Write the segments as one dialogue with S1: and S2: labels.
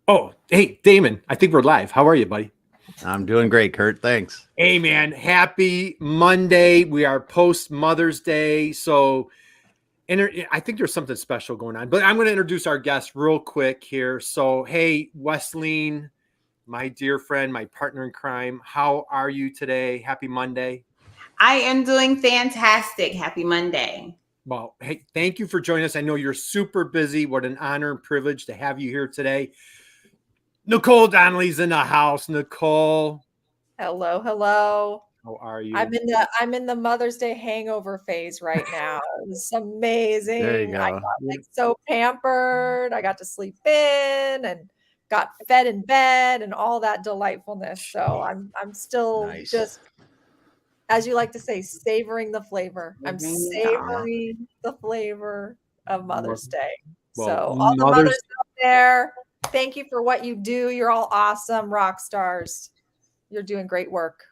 S1: Oh, hey, Damon, I think we're live. How are you, buddy?
S2: I'm doing great, Kurt. Thanks.
S1: Hey, man, happy Monday. We are post Mother's Day. So I think there's something special going on, but I'm going to introduce our guest real quick here. So, hey, Wesleyne, my dear friend, my partner in crime, how are you today? Happy Monday.
S3: I am doing fantastic. Happy Monday.
S1: Well, hey, thank you for joining us. I know you're super busy. What an honor and privilege to have you here today. Nicole Donnelly's in the house. Nicole.
S4: Hello, hello.
S1: How are you?
S4: I'm in the Mother's Day hangover phase right now. It's amazing.
S2: There you go.
S4: I got so pampered. I got to sleep in and got fed in bed and all that delightfulness. So I'm still just, as you like to say, savoring the flavor. I'm savoring the flavor of Mother's Day.
S1: Well,
S4: so all the mothers out there, thank you for what you do. You're all awesome rock stars. You're doing great work.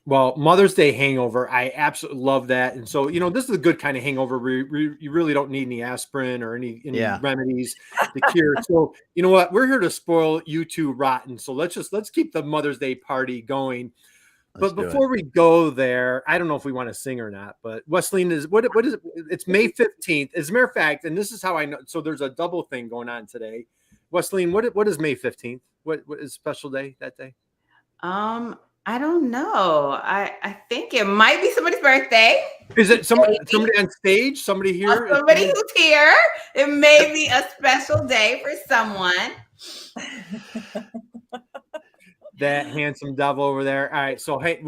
S1: Well, Mother's Day hangover, I absolutely love that. And so, this is a good kind of hangover where you really don't need any aspirin or any remedies to cure. So, you know what? We're here to spoil you two rotten. So let's keep the Mother's Day party going. But before we go there, I don't know if we want to sing or not, but Wesleyne is what is it? It's May 15th. As a matter of fact, and this is how I know. So there's a double thing going on today. Wesleyne, what is May 15th? What is a special day that day?
S3: I don't know. I think it might be somebody's birthday.
S1: Is it somebody on stage? Somebody here?
S3: Somebody who's here. It may be a special day for someone.
S1: That handsome devil over there. All right. So hey,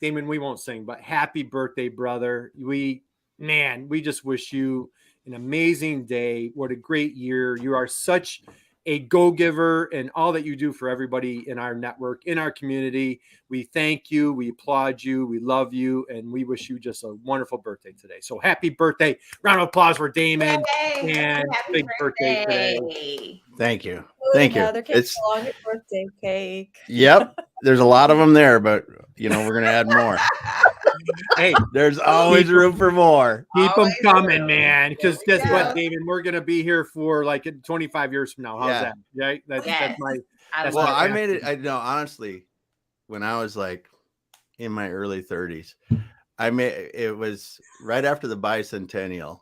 S1: Damon, we won't sing, but happy birthday, brother. We just wish you an amazing day. What a great year. You are such a go-giver and all that you do for everybody in our network, in our community. We thank you. We applaud you. We love you. And we wish you just a wonderful birthday today. So happy birthday. Round of applause for Damon.
S3: Yay.
S1: And big birthday today.
S2: Thank you. Thank you.
S4: It's a long birthday cake.
S2: Yep. There's a lot of them there, but we're going to add more.
S1: Hey,
S2: there's always room for more.
S1: Keep them coming, man. Because guess what, David? We're going to be here for like 25 years from now. How's that? Right? That's my.
S2: I made it. I know, honestly, when I was like in my early 30s, it was right after the bicentennial,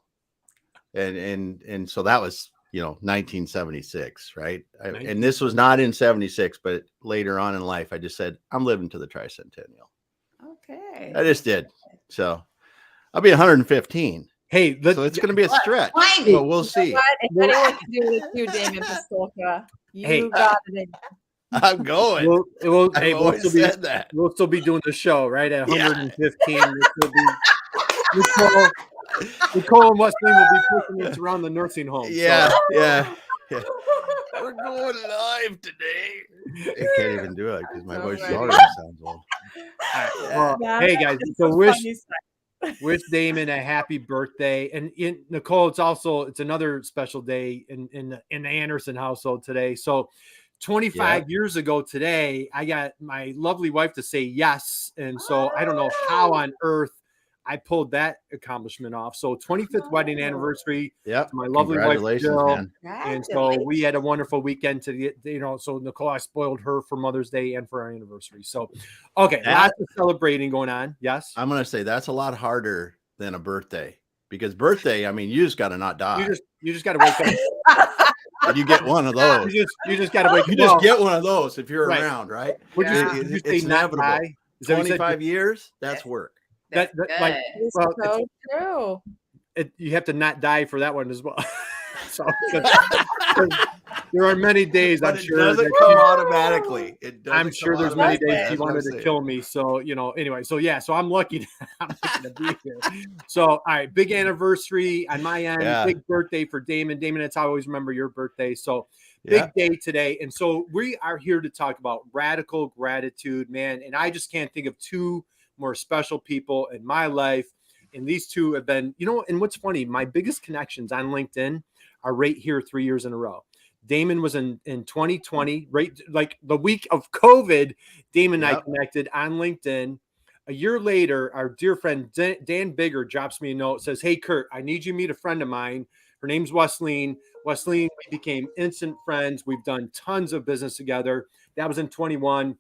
S2: and so that was 1976, right? And this was not in 76, but later on in life, I just said I'm living to the tricentennial.
S3: Okay.
S2: I just did. So I'll be 115.
S1: Hey,
S2: so it's going to be a stretch. But we'll see.
S4: If anyone can do it with you, Damon Pistolka, you got it.
S2: I'm going.
S1: We'll still be doing the show, right? At 115. Nicole and Wesleyne will be pushing us around the nursing home.
S2: Yeah. We're going live today. I can't even do it because my voice already sounds old.
S1: Hey guys, so wish Damon a happy birthday, and Nicole, it's another special day in the Anderson household today. So 25 years ago today, I got my lovely wife to say yes, and so I don't know how on earth I pulled that accomplishment off. So 25th wedding anniversary.
S2: Yeah,
S1: my lovely wife Jill, and so we had a wonderful weekend to get. So Nicole, I spoiled her for Mother's Day and for our anniversary. So, okay, lots of celebrating going on. Yes,
S2: I'm gonna say that's a lot harder than a birthday, because birthday, I mean, you just got to not die.
S1: You just got to wake up.
S2: And you get one of those.
S1: You just got to wake.
S2: You just get one of those if you're around, right?
S1: It's inevitable.
S2: 25 years. That's work.
S3: That's
S4: so true.
S1: You have to not die for that one as well. So there are many days.
S2: But I'm sure it doesn't come automatically.
S1: I'm sure there's many days he wanted to kill me. So anyway. So so I'm lucky to be here. So all right, big anniversary on my end. Big birthday for Damon. Damon, that's how I always remember your birthday. So big day today. And so we are here to talk about radical gratitude, man. And I just can't think of two more special people in my life. And these two have been, and what's funny, my biggest connections on LinkedIn are right here 3 years in a row. Damon was in 2020, right? Like the week of COVID, Damon and I connected on LinkedIn. A year later, our dear friend Dan Bigger drops me a note, says, "Hey, Kurt, I need you to meet a friend of mine. Her name's Wesleyne. Wesleyne, we became instant friends. We've done tons of business together. That was in 21.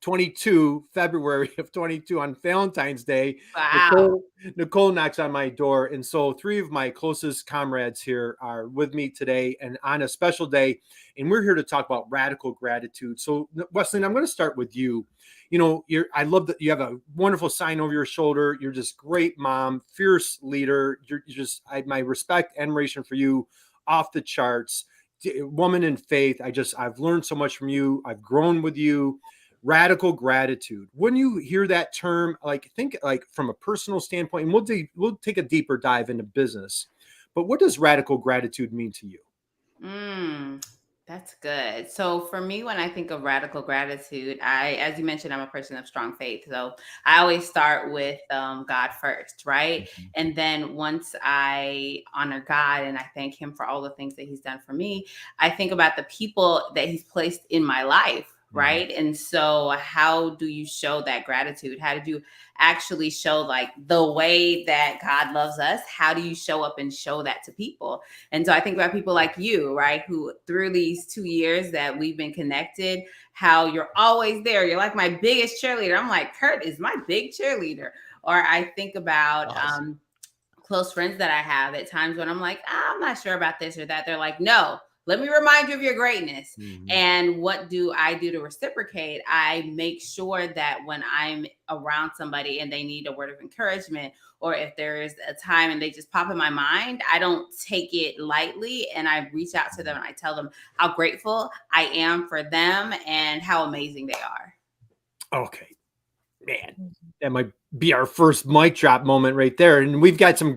S1: 22, February of 22 on Valentine's Day.
S3: Wow.
S1: Nicole knocks on my door. And so 3 of my closest comrades here are with me today and on a special day. And we're here to talk about radical gratitude. So Wesleyne, I'm going to start with you. You know, I love that you have a wonderful sign over your shoulder. You're just great mom, fierce leader. You're just, my respect, admiration for you off the charts. Woman in faith. I've learned so much from you. I've grown with you. Radical gratitude. When you hear that term, like think like from a personal standpoint, and we'll take a deeper dive into business. But what does radical gratitude mean to you?
S3: That's good. So for me, when I think of radical gratitude, as you mentioned, I'm a person of strong faith. So I always start with God first, right? Mm-hmm. And then once I honor God and I thank him for all the things that he's done for me, I think about the people that he's placed in my life. Right. And so how do you show that gratitude? How did you actually show like the way that God loves us? How do you show up and show that to people? And so I think about people like you, right, who through these 2 years that we've been connected, how you're always there. You're like my biggest cheerleader. I'm like, Kurt is my big cheerleader. Or I think about close friends that I have at times when I'm like, I'm not sure about this or that. They're like, no. Let me remind you of your greatness. Mm-hmm. And what do I do to reciprocate? I make sure that when I'm around somebody and they need a word of encouragement, or if there is a time and they just pop in my mind, I don't take it lightly. And I reach out to them and I tell them how grateful I am for them and how amazing they are.
S1: Okay. Man, that might be our first mic drop moment right there. And we got a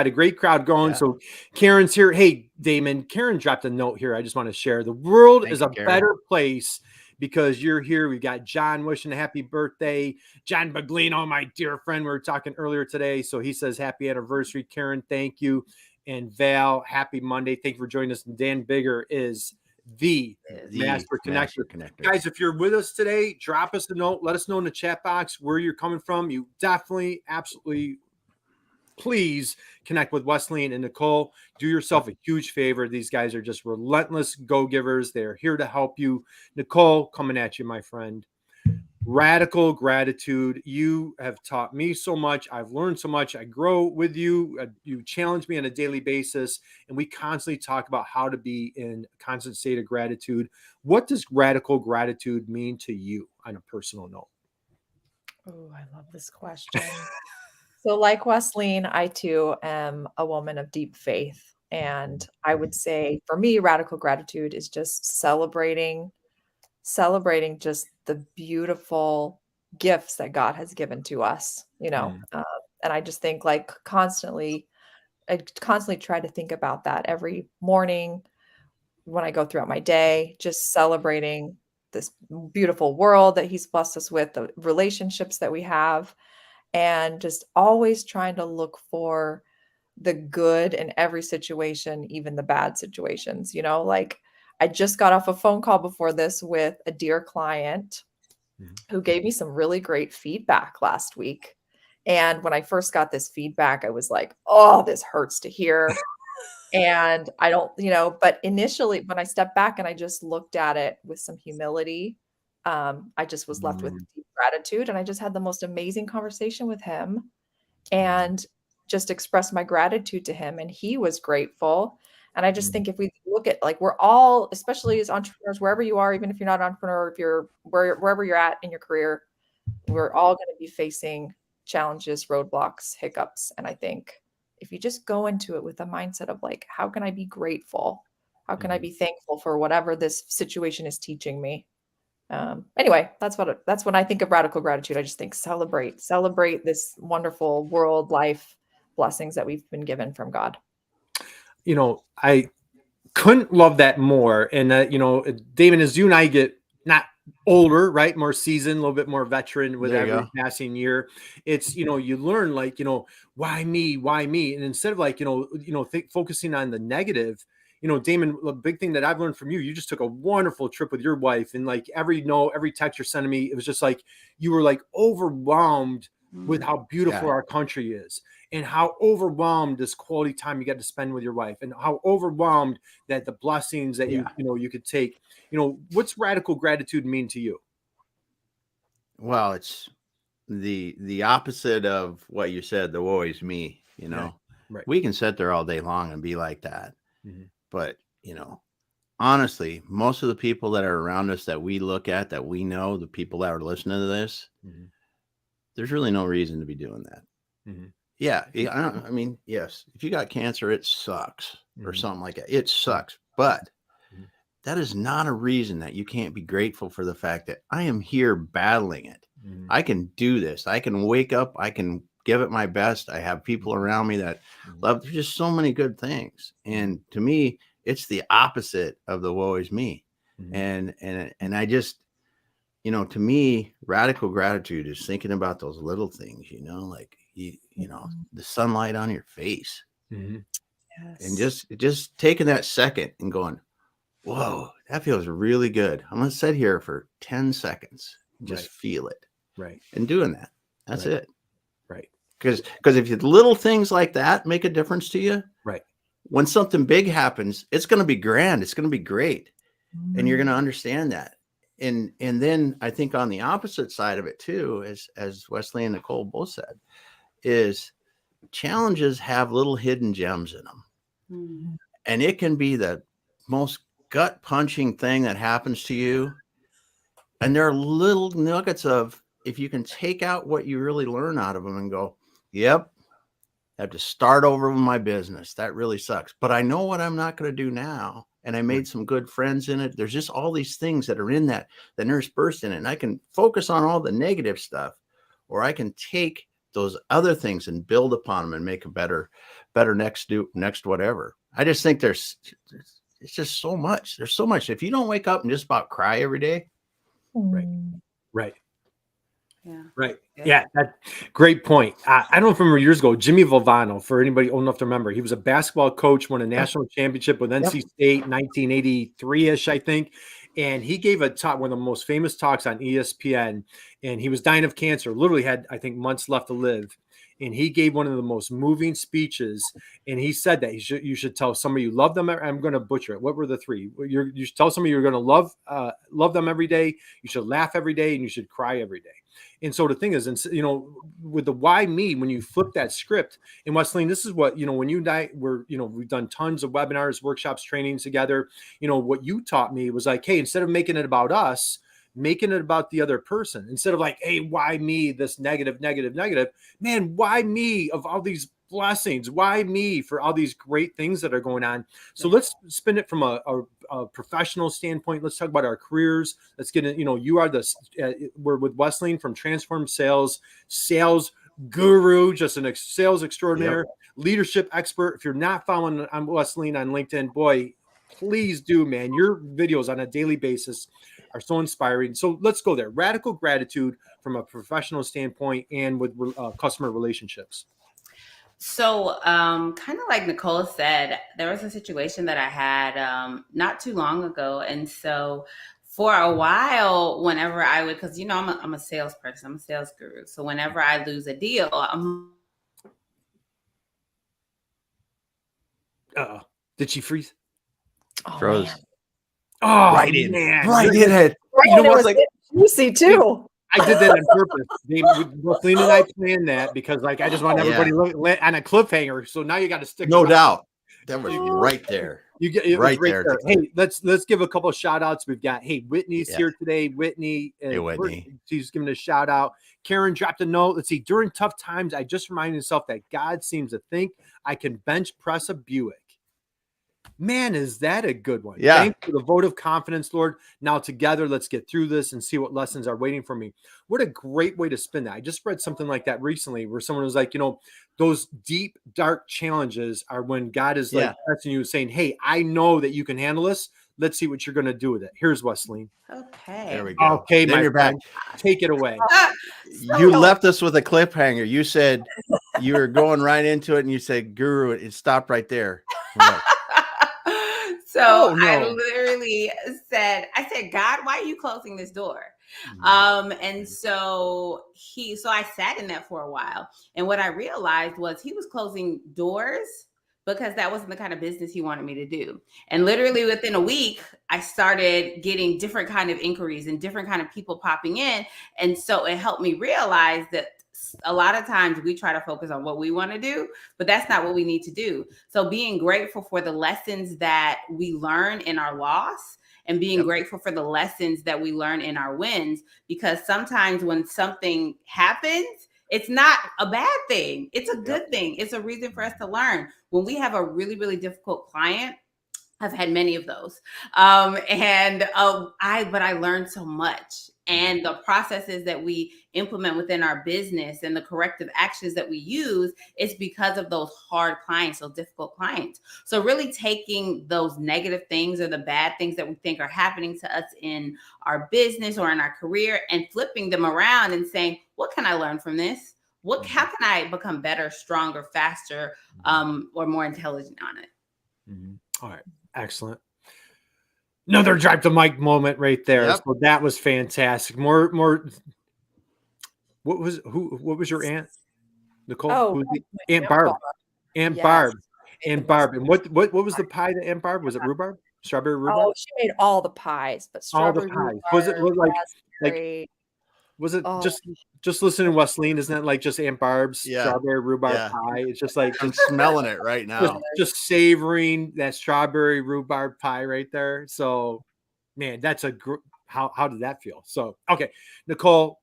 S1: great crowd going. Yeah. So Karen's here. Hey, Damon, Karen dropped a note here. I just want to share. The world is a better place because you're here. We got John wishing a happy birthday. John Baglino, my dear friend, we were talking earlier today. So he says, happy anniversary, Karen. Thank you. And Val, happy Monday. Thank you for joining us. And Dan Bigger is the Master Connector. Guys, if you're with us today, drop us a note. Let us know in the chat box where you're coming from. You definitely, absolutely, please connect with Wesleyne and Nicole. Do yourself a huge favor. These guys are just relentless go-givers. They're here to help you. Nicole, coming at you, my friend. Radical gratitude. You have taught me so much. I've learned so much. I grow with you. You challenge me on a daily basis. And we constantly talk about how to be in a constant state of gratitude. What does radical gratitude mean to you on a personal note?
S4: Oh, I love this question. So like Wesleyne, I too am a woman of deep faith. And I would say for me, radical gratitude is just celebrating just the beautiful gifts that God has given to us, you know. And I just think like I constantly try to think about that every morning when I go throughout my day, just celebrating this beautiful world that he's blessed us with, the relationships that we have, and just always trying to look for the good in every situation, even the bad situations, you know, like I just got off a phone call before this with a dear client who gave me some really great feedback last week. And when I first got this feedback, I was like, oh, this hurts to hear. And I don't, you know, but initially when I stepped back and I just looked at it with some humility, I just was left with deep gratitude. And I just had the most amazing conversation with him and just expressed my gratitude to him. And he was grateful. And I just think if we look at like, we're all, especially as entrepreneurs, wherever you are, even if you're not an entrepreneur, if you're wherever you're at in your career, we're all going to be facing challenges, roadblocks, hiccups. And I think if you just go into it with a mindset of like, how can I be grateful? How can I be thankful for whatever this situation is teaching me? Anyway, that's when I think of radical gratitude. I just think celebrate this wonderful world, life, blessings that we've been given from God.
S1: You know, I couldn't love that more. And, you know, Damon, as you and I get not older, right, more seasoned, a little bit more veteran with every passing year, it's, you know, you learn like, you know, why me? And instead of like, focusing on the negative, you know, Damon, the big thing that I've learned from you, you just took a wonderful trip with your wife, and like every text you're sending me, it was just like, you were like overwhelmed with how beautiful our country is, and how overwhelmed this quality time you get to spend with your wife, and how overwhelmed that the blessings that you could take. What's radical gratitude mean to you?
S2: Well, it's the opposite of what you said, the woe is me,
S1: Right.
S2: We can sit there all day long and be like that. But, honestly, most of the people that are around us that we look at, that we know, the people that are listening to this, there's really no reason to be doing that. Yeah. I mean, yes, if you got cancer, it sucks or something like that. It sucks. But that is not a reason that you can't be grateful for the fact that I am here battling it. I can do this. I can wake up. I can give it my best. I have people around me that love. There's just so many good things. And to me, it's the opposite of the woe is me. And I just, to me, radical gratitude is thinking about those little things, like, the sunlight on your face, and just taking that second and going, whoa, that feels really good. I'm going to sit here for 10 seconds, just feel it.
S1: Right.
S2: And doing that. That's it.
S1: Right.
S2: Because if little things like that make a difference to you,
S1: right,
S2: when something big happens, it's going to be grand. It's going to be great. And you're going to understand that. And then I think on the opposite side of it too, as Wesleyne and Nicole both said, is challenges have little hidden gems in them. And it can be the most gut punching thing that happens to you. And there are little nuggets of, if you can take out what you really learn out of them and go, yep, I have to start over with my business. That really sucks. But I know what I'm not going to do now. And I made some good friends in it. There's just all these things that are in that interspersed in it. And I can focus on all the negative stuff, or I can take those other things and build upon them and make a better next whatever. I just think it's just so much. There's so much. If you don't wake up and just about cry every day.
S1: Right.
S3: Yeah.
S1: Right. Yeah. That great point. I don't remember years ago, Jimmy Valvano, for anybody old enough to remember, he was a basketball coach, won a national championship with NC State, 1983-ish, I think. And he gave a talk, one of the most famous talks on ESPN, and he was dying of cancer, literally had, I think, months left to live. And he gave one of the most moving speeches. And he said that you should tell somebody you love them. I'm going to butcher it. What were the three? You should tell somebody you're going to love them every day. You should laugh every day, and you should cry every day. And so the thing is, with the why me, when you flip that script, and Wesleyne, this is what, when you and I were, we've done tons of webinars, workshops, trainings together. What you taught me was like, hey, instead of making it about us, making it about the other person, instead of like, hey, why me, this negative, man, why me of all these blessings? Why me for all these great things that are going on? So let's spin it from a professional standpoint. Let's talk about our careers. Let's get in, you are we're with Wesleyne from Transform Sales guru, just an sales extraordinaire, leadership expert. If you're not following Wesleyne on LinkedIn, boy, please do, man. Your videos on a daily basis are so inspiring. So let's go there. Radical gratitude from a professional standpoint and with customer relationships.
S3: So kind of like Nicole said, there was a situation that I had not too long ago. And so for a while, whenever I would, because, I'm a salesperson, I'm a sales guru. So whenever I lose a deal,
S1: did she freeze?
S2: Froze.
S4: Man.
S1: Oh,
S2: right in,
S1: man.
S2: right in it.
S4: Right, what's like juicy too.
S1: I did that on purpose. Wesleyne and I planned that because, I just want everybody on a cliffhanger. So now you got to stick.
S2: No doubt, that was right there.
S1: You get it
S2: right there.
S1: Hey, let's give a couple of shout outs. We've got Whitney's here today. Whitney,
S2: hey Whitney,
S1: she's giving a shout out. Karen dropped a note. Let's see. During tough times, I just remind myself that God seems to think I can bench press a Buick. Man, is that a good one?
S2: Yeah.
S1: Thanks for the vote of confidence, Lord. Now together, let's get through this and see what lessons are waiting for me. What a great way to spin that. I just read something like that recently where someone was like, those deep, dark challenges are when God is like testing you, saying, hey, I know that you can handle this. Let's see what you're going to do with it. Here's Wesleyne.
S3: Okay.
S2: There we go.
S1: Okay,
S2: then
S1: my
S2: you're
S1: friend,
S2: back.
S1: Take it away.
S2: You left us with a cliffhanger. You said you were going right into it, and you said, Guru, it stopped right there.
S3: So I literally said, God, why are you closing this door? And so I sat in that for a while. And what I realized was he was closing doors because that wasn't the kind of business he wanted me to do. And literally within a week, I started getting different kind of inquiries and different kind of people popping in. And so it helped me realize that a lot of times we try to focus on what we want to do, but that's not what we need to do. So being grateful for the lessons that we learn in our loss and being grateful for the lessons that we learn in our wins, because sometimes when something happens, it's not a bad thing. It's a good thing. It's a reason for us to learn. When we have a really, really difficult client, I've had many of those. But I learned so much. And the processes that we implement within our business and the corrective actions that we use is because of those hard clients, those difficult clients. So really taking those negative things or the bad things that we think are happening to us in our business or in our career and flipping them around and saying, what can I learn from this? How can I become better, stronger, faster, or more intelligent on it?
S1: All right. Excellent. Another drop the mic moment right there. Yep. So that was fantastic. More. What was your aunt? Nicole?
S4: Oh,
S1: Aunt Barb. Aunt Barb. Aunt Barb. And what was the pie that Aunt Barb? Was it rhubarb? Strawberry rhubarb?
S4: Oh, she made all the pies, but strawberry rhubarb,
S1: was it like was it just listening to Wesleyne? Isn't that like just Aunt Barb's strawberry rhubarb pie? It's just like
S2: I'm smelling it right now.
S1: Just savoring that strawberry rhubarb pie right there. So, man, that's how did that feel? So, okay, Nicole,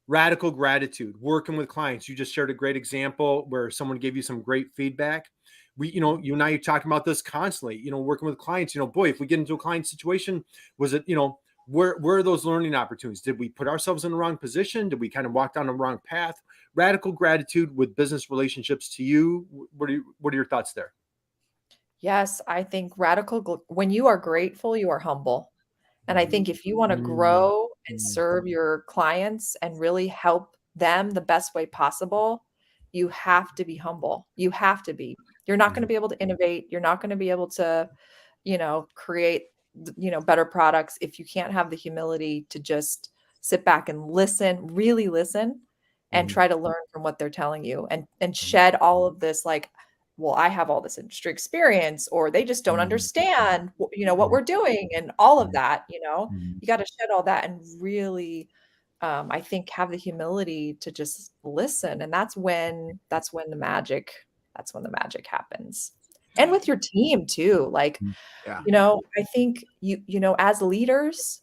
S1: radical gratitude, working with clients. You just shared a great example where someone gave you some great feedback. You and I are talking about this constantly. Working with clients. Boy, if we get into a client situation, was it where are those learning opportunities? Did we put ourselves in the wrong position? Did we kind of walk down the wrong path? Radical gratitude with business relationships to you. What are your thoughts there?
S4: Yes, I think when you are grateful, you are humble. And I think if you want to grow and serve your clients and really help them the best way possible, you have to be humble. You have to be. You're not going to be able to innovate. You're not going to be able to, create better products if you can't have the humility to just sit back and really listen and try to learn from what they're telling you and shed all of this, like, well, I have all this industry experience, or they just don't understand, what we're doing and all of that, you got to shed all that and really, I think, have the humility to just listen. And that's when the magic happens. And with your team too. Like, I think as leaders,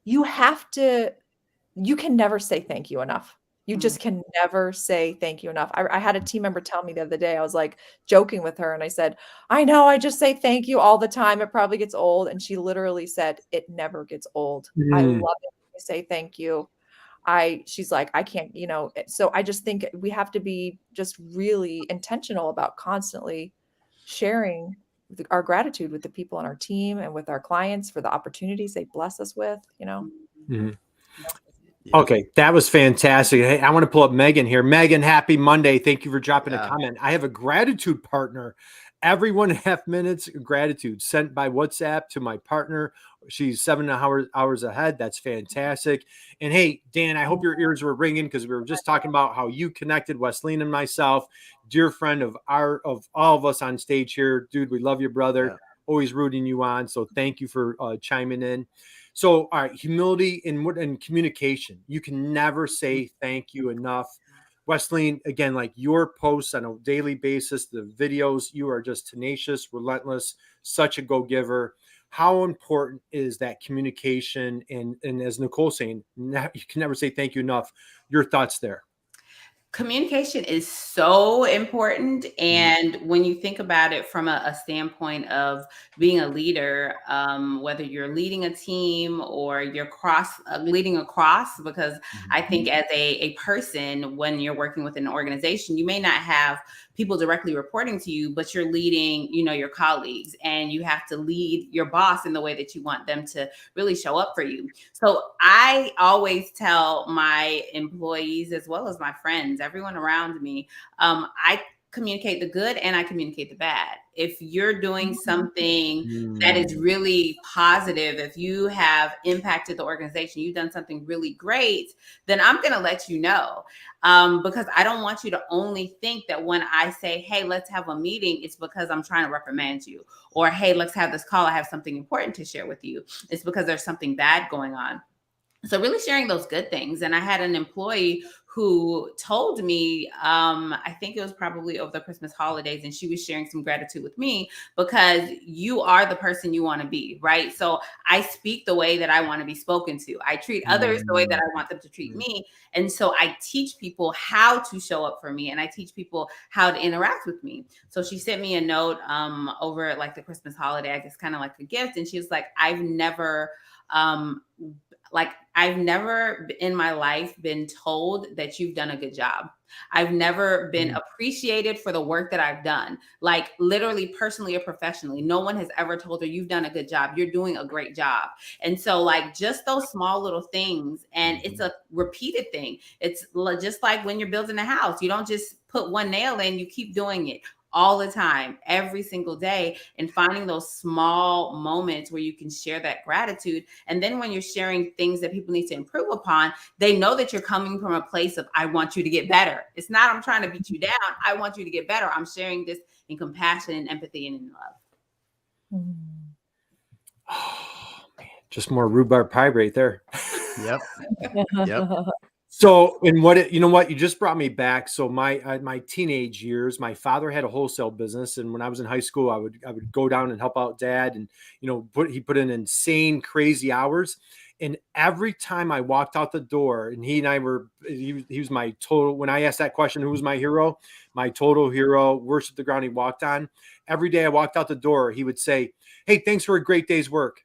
S4: you can never say thank you enough. You just can never say thank you enough. I had a team member tell me the other day, I was like joking with her and I said, I know I just say thank you all the time. It probably gets old. And she literally said, it never gets old. I love it when you say thank you. She's like, I can't, so I just think we have to be just really intentional about constantly sharing our gratitude with the people on our team and with our clients for the opportunities they bless us with,
S1: Okay, that was fantastic. Hey, I want to pull up Megan here. Megan, happy Monday. Thank you for dropping a comment. I have a gratitude partner. Every 1.5 minutes gratitude sent by WhatsApp to my partner. She's 7 hours ahead. That's fantastic. And hey, Dan, I hope your ears were ringing because we were just talking about how you connected Wesleyne and myself, dear friend of all of us on stage here. Dude, we love you, brother. Yeah. Always rooting you on. So thank you for chiming in. So, all right, humility and communication. You can never say thank you enough. Wesleyne, again, like your posts on a daily basis, the videos, you are just tenacious, relentless, such a go-giver. How important is that communication? And as Nicole's saying, you can never say thank you enough. Your thoughts there?
S3: Communication is so important. And when you think about it from a standpoint of being a leader, whether you're leading a team or you're leading across, because I think as a person, when you're working with an organization, you may not have people directly reporting to you, but you're leading, your colleagues, and you have to lead your boss in the way that you want them to really show up for you. So I always tell my employees, as well as my friends, everyone around me, I communicate the good and I communicate the bad. If you're doing something that is really positive, if you have impacted the organization, you've done something really great, then I'm going to let you know. Because I don't want you to only think that when I say, hey, let's have a meeting, it's because I'm trying to reprimand you. Or, hey, let's have this call. I have something important to share with you. It's because there's something bad going on. So really sharing those good things. And I had an employee who told me, I think it was probably over the Christmas holidays, and she was sharing some gratitude with me because you are the person you want to be, right? So I speak the way that I want to be spoken to. I treat others the way that I want them to treat me. And so I teach people how to show up for me, and I teach people how to interact with me. So she sent me a note over like the Christmas holiday, I guess kind of like a gift. And she was like, I've never in my life been told that you've done a good job. I've never been appreciated for the work that I've done, like literally personally or professionally. No one has ever told her you've done a good job. You're doing a great job. And so like just those small little things, and it's a repeated thing. It's just like when you're building a house, you don't just put one nail in, you keep doing it all the time, every single day, and finding those small moments where you can share that gratitude. And then when you're sharing things that people need to improve upon, they know that you're coming from a place of, I want you to get better. It's not, I'm trying to beat you down. I want you to get better. I'm sharing this in compassion and empathy and in love.
S1: Oh, man. Just more rhubarb pie right there.
S2: Yep.
S1: So, and you just brought me back. So my teenage years, my father had a wholesale business, and when I was in high school, I would go down and help out Dad, and he put in insane, crazy hours. And every time I walked out the door, and he was my total. When I asked that question, who was my hero? My total hero, worshiped the ground he walked on. Every day I walked out the door, he would say, "Hey, thanks for a great day's work.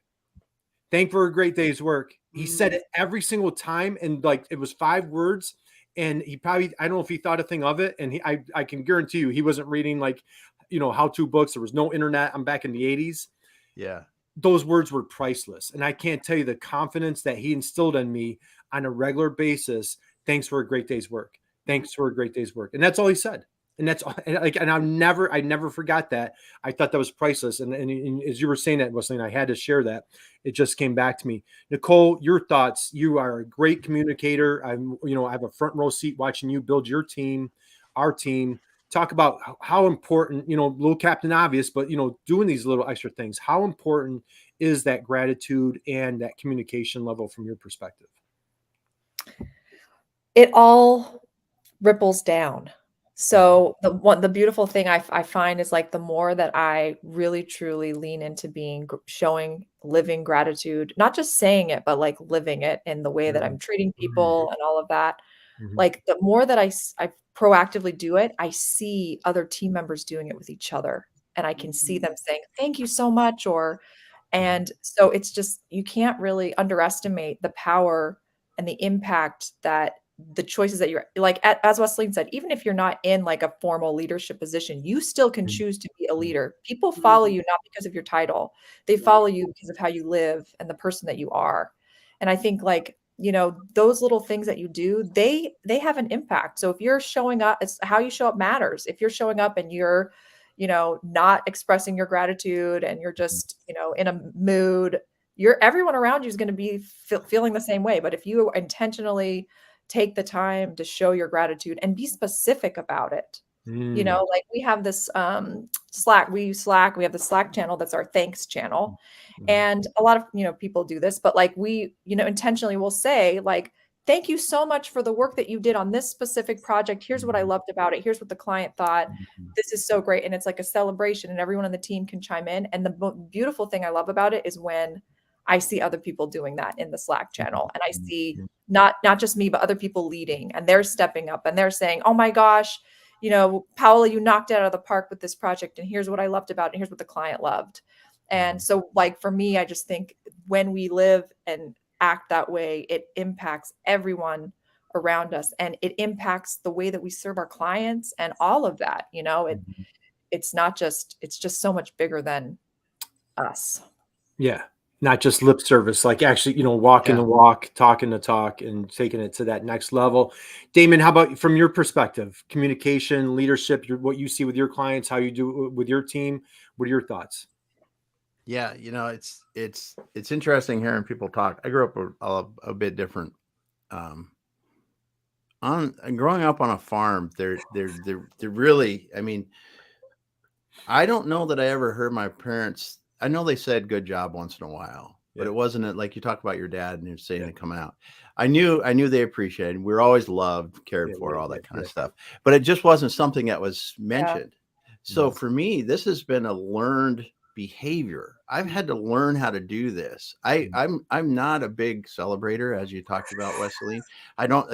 S1: Thank for a great day's work." He said it every single time, and like it was 5 words. And he probably, I don't know if he thought a thing of it. And I can guarantee you, he wasn't reading like, how-to books. There was no internet. I'm back in the 80s.
S2: Yeah.
S1: Those words were priceless. And I can't tell you the confidence that he instilled in me on a regular basis. Thanks for a great day's work. Thanks for a great day's work. And that's all he said. And that's like, and I never forgot that. I thought that was priceless. And as you were saying that, Wesleyne, I had to share that. It just came back to me. Nicole, your thoughts. You are a great communicator. I have a front row seat watching you build your team, our team. Talk about how important, little Captain Obvious, but doing these little extra things. How important is that gratitude and that communication level from your perspective?
S4: It all ripples down. So the beautiful thing I find is like the more that I really truly lean into living gratitude, not just saying it, but like living it in the way that I'm treating people and all of that. Like the more that I proactively do it, I see other team members doing it with each other, and I can see them saying, "Thank you so much," and so it's just, you can't really underestimate the power and the impact that the choices that you're like, as Wesleyne said, even if you're not in like a formal leadership position, you still can choose to be a leader. People follow you not because of your title. They follow you because of how you live and the person that you are. And I think like, those little things that you do, they have an impact. So if you're showing up, it's how you show up matters. If you're showing up and you're, not expressing your gratitude and you're just, in a mood, everyone around you is going to be feeling the same way. But if you intentionally take the time to show your gratitude and be specific about it. Like we have this Slack, we use Slack, we have the Slack channel that's our thanks channel. And a lot of, people do this, but like we, intentionally will say like, thank you so much for the work that you did on this specific project. Here's what I loved about it. Here's what the client thought. This is so great. And it's like a celebration, and everyone on the team can chime in. And the beautiful thing I love about it is when I see other people doing that in the Slack channel, and I see not just me, but other people leading, and they're stepping up and they're saying, "Oh my gosh, Paola, you knocked it out of the park with this project. And here's what I loved about it. And here's what the client loved." And so like, for me, I just think when we live and act that way, it impacts everyone around us, and it impacts the way that we serve our clients and all of that. It's just so much bigger than us.
S1: Yeah. Not just lip service, like actually, walking the walk, talking the talk, and taking it to that next level. Damon, how about from your perspective, communication, leadership, what you see with your clients, how you do with your team? What are your thoughts?
S2: Yeah, it's interesting hearing people talk. I grew up a bit different. Growing up on a farm, they're really, I mean, I don't know that I ever heard my parents. I know they said good job once in a while, but it wasn't like you talk about your dad and you're saying it come out. I knew they appreciated. We were always loved, cared for, all that kind of stuff. But it just wasn't something that was mentioned. So for me, this has been a learned behavior. I've had to learn how to do this. I'm not a big celebrator, as you talked about, Wesleyne. I don't,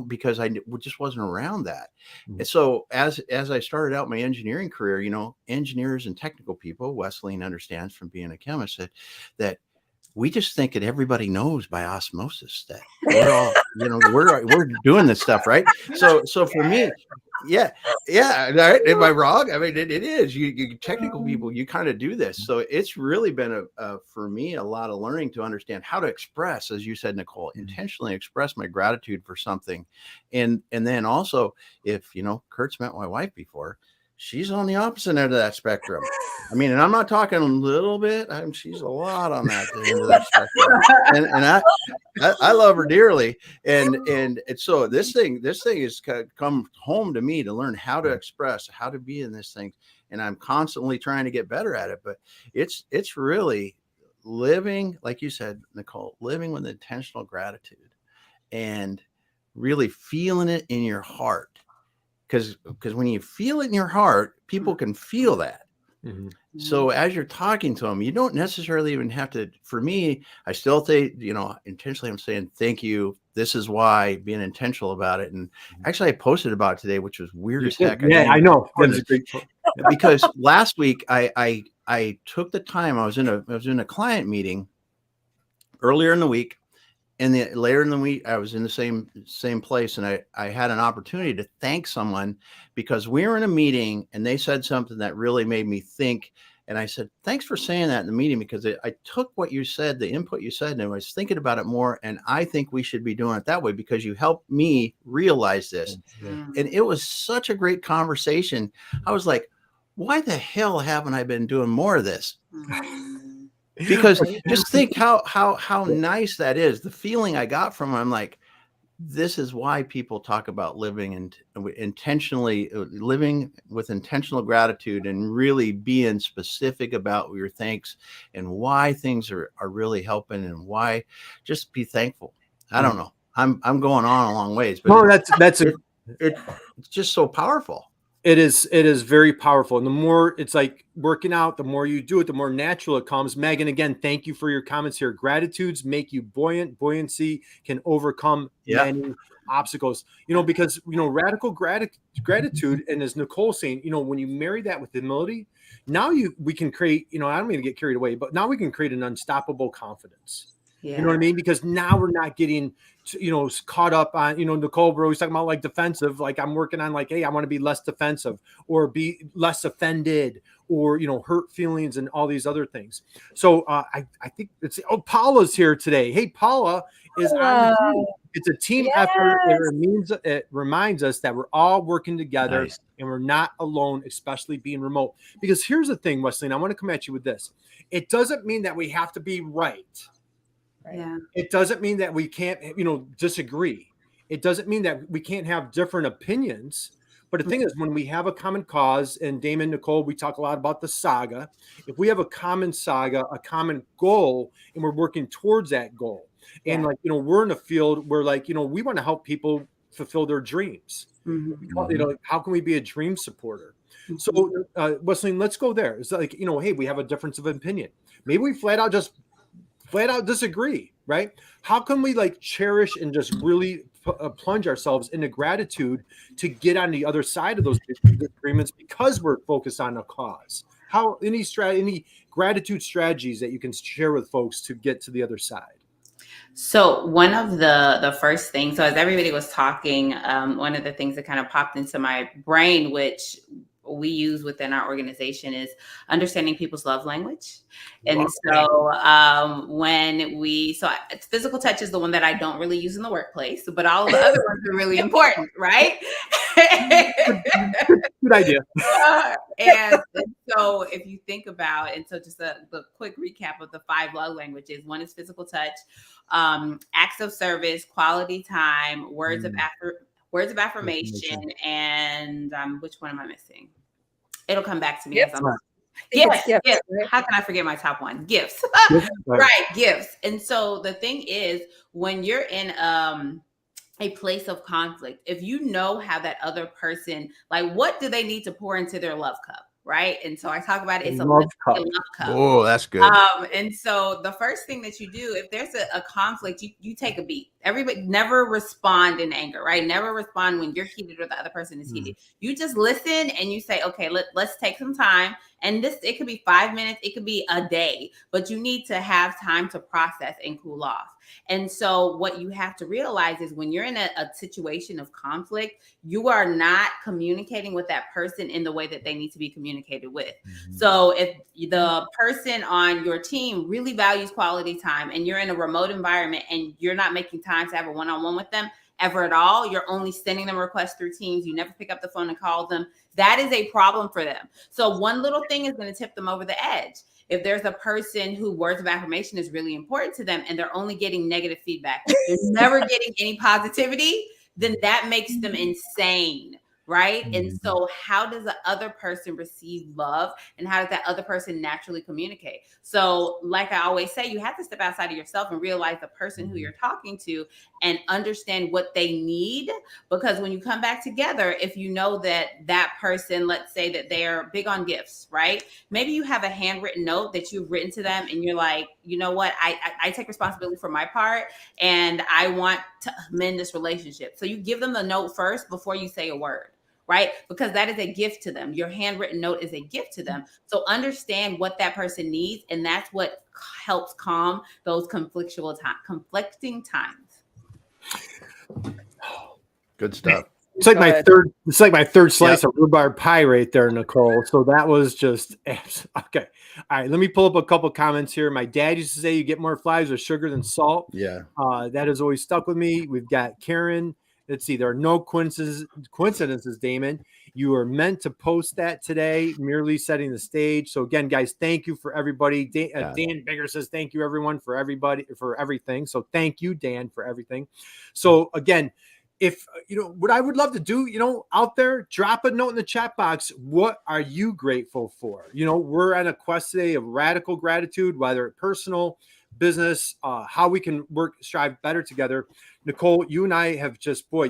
S2: because I just wasn't around that. And so as I started out my engineering career, engineers and technical people, Wesleyne understands from being a chemist that we just think that everybody knows by osmosis that we're all, we're doing this stuff, right? So for me, yeah. Right? Am I wrong? I mean, it is. You technical people, you kind of do this. So it's really been for me a lot of learning to understand how to express, as you said, Nicole, intentionally express my gratitude for something, and then also if Kurt's met my wife before. She's on the opposite end of that spectrum. I mean, and I'm not talking a little bit. She's a lot on that end of that spectrum, and I love her dearly. And so this thing has come home to me to learn how to express, how to be in this thing, and I'm constantly trying to get better at it. But it's really living, like you said, Nicole, living with intentional gratitude, and really feeling it in your heart. Because when you feel it in your heart, people can feel that. So as you're talking to them, you don't necessarily even have to. For me, I still say, intentionally, I'm saying thank you. This is why, being intentional about it. And actually, I posted about it today, which was weird as heck.
S1: Yeah, I know.
S2: Because last week I took the time. I was in a client meeting earlier in the week. And then later in the week, I was in the same place, and I had an opportunity to thank someone because we were in a meeting and they said something that really made me think. And I said, thanks for saying that in the meeting, because I took what you said, the input you said, and I was thinking about it more. And I think we should be doing it that way because you helped me realize this. And it was such a great conversation. I was like, why the hell haven't I been doing more of this? Because just think how nice that is. The feeling I got from it, I'm like, this is why people talk about living and intentionally living with intentional gratitude and really being specific about your thanks and why things are really helping and why just be thankful. I don't know. I'm going on a long ways, but
S1: no,
S2: it's just so powerful.
S1: It is very powerful. And the more it's like working out, the more you do it, the more natural it comes. Megan, again, thank you for your comments here. Gratitudes make you buoyant. Buoyancy can overcome many obstacles, because, radical gratitude. And as Nicole's saying, when you marry that with humility, now we can create, I don't mean to get carried away, but now we can create an unstoppable confidence. You know what I mean? Because now we're not getting, caught up on, Nicole, we're always talking about like defensive. Like I'm working on like, hey, I want to be less defensive or be less offended or, hurt feelings and all these other things. So I think Paula's here today. Hey, Paula is on the team. It's a team effort. It reminds us that we're all working together and we're not alone, especially being remote. Because here's the thing, Wesleyne, I want to come at you with this. It doesn't mean that we have to be right.
S4: Yeah.
S1: It doesn't mean that we can't, disagree. It doesn't mean that we can't have different opinions. But the thing is, when we have a common cause, and Damon, Nicole, we talk a lot about the saga. If we have a common saga, a common goal, and we're working towards that goal, and we're in a field where we want to help people fulfill their dreams. How can we be a dream supporter? So, Wesleyne, let's go there. It's like, hey, we have a difference of opinion. Maybe we flat out disagree, right? How can we cherish and just really plunge ourselves into gratitude to get on the other side of those disagreements because we're focused on a cause? How any gratitude strategies that you can share with folks to get to the other side?
S3: So one of the first things, so as everybody was talking, one of the things that kind of popped into my brain, which we use within our organization is understanding people's love language. And so physical touch is the one that I don't really use in the workplace, but all of the other ones are really important, right?
S1: Good idea.
S3: And so if you think about, and so just the quick recap of the 5 love languages: one is physical touch, acts of service, quality time, words of affirmation, and which one am I missing? It'll come back to me. Gifts. How can I forget my top one? Gifts. Right, gifts. And so the thing is, when you're in a place of conflict, if you know how that other person, like, what do they need to pour into their love cup? Right. And so I talk about it. It's a love cup.
S2: Oh, that's good.
S3: And so the first thing that you do, if there's a conflict, you take a beat. Everybody never respond in anger, right? Never respond when you're heated or the other person is heated. You just listen and you say, okay, let's take some time. And it could be 5 minutes, it could be a day, but you need to have time to process and cool off. And so what you have to realize is when you're in a situation of conflict, you are not communicating with that person in the way that they need to be communicated with. So if the person on your team really values quality time and you're in a remote environment and you're not making time to have a one-on-one with them ever at all, you're only sending them requests through Teams, you never pick up the phone and call them, that is a problem for them. So one little thing is going to tip them over the edge. If there's a person who words of affirmation is really important to them and they're only getting negative feedback, they're never getting any positivity, then that makes them insane. Right. And so how does the other person receive love, and how does that other person naturally communicate? So like I always say, you have to step outside of yourself and realize the person who you're talking to and understand what they need. Because when you come back together, if you know that person, let's say that they're big on gifts, right? Maybe you have a handwritten note that you've written to them and you're like, you know what, I take responsibility for my part and I want to mend this relationship. So you give them the note first before you say a word. Right? Because that is a gift to them. Your handwritten note is a gift to them. So understand what that person needs. And that's what helps calm those conflicting times.
S2: Good stuff.
S1: It's like my third slice of rhubarb pie right there, Nicole. So that was just okay. All right, let me pull up a couple comments here. My dad used to say you get more flies with sugar than salt.
S2: Yeah.
S1: That has always stuck with me. We've got Karen. Let's see. There are no coincidences, Damon. You are meant to post that today, merely setting the stage. So again, guys, thank you for everybody. Dan Bigger says thank you, everyone, for everything. So thank you, Dan, for everything. So again, if what I would love to do, out there, drop a note in the chat box. What are you grateful for? We're on a quest today of radical gratitude, whether personal, business, how we can strive better together. Nicole, you and I have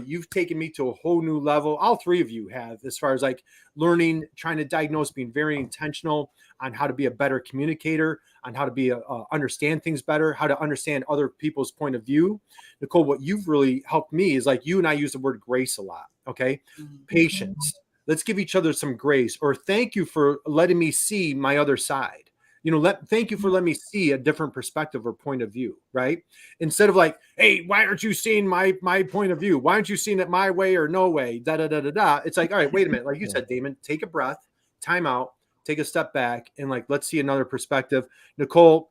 S1: you've taken me to a whole new level. All three of you have, as far as like learning, trying to diagnose, being very intentional on how to be a better communicator, on how to understand things better, how to understand other people's point of view. Nicole, what you've really helped me is like you and I use the word grace a lot. Okay. Patience. Let's give each other some grace, or thank you for letting me see my other side. Thank you for letting me see a different perspective or point of view, right? Instead of like, hey, why aren't you seeing my point of view? Why aren't you seeing it my way or no way? It's like, all right, wait a minute. Like you said, Damon, take a breath, time out, take a step back, and like, let's see another perspective. Nicole,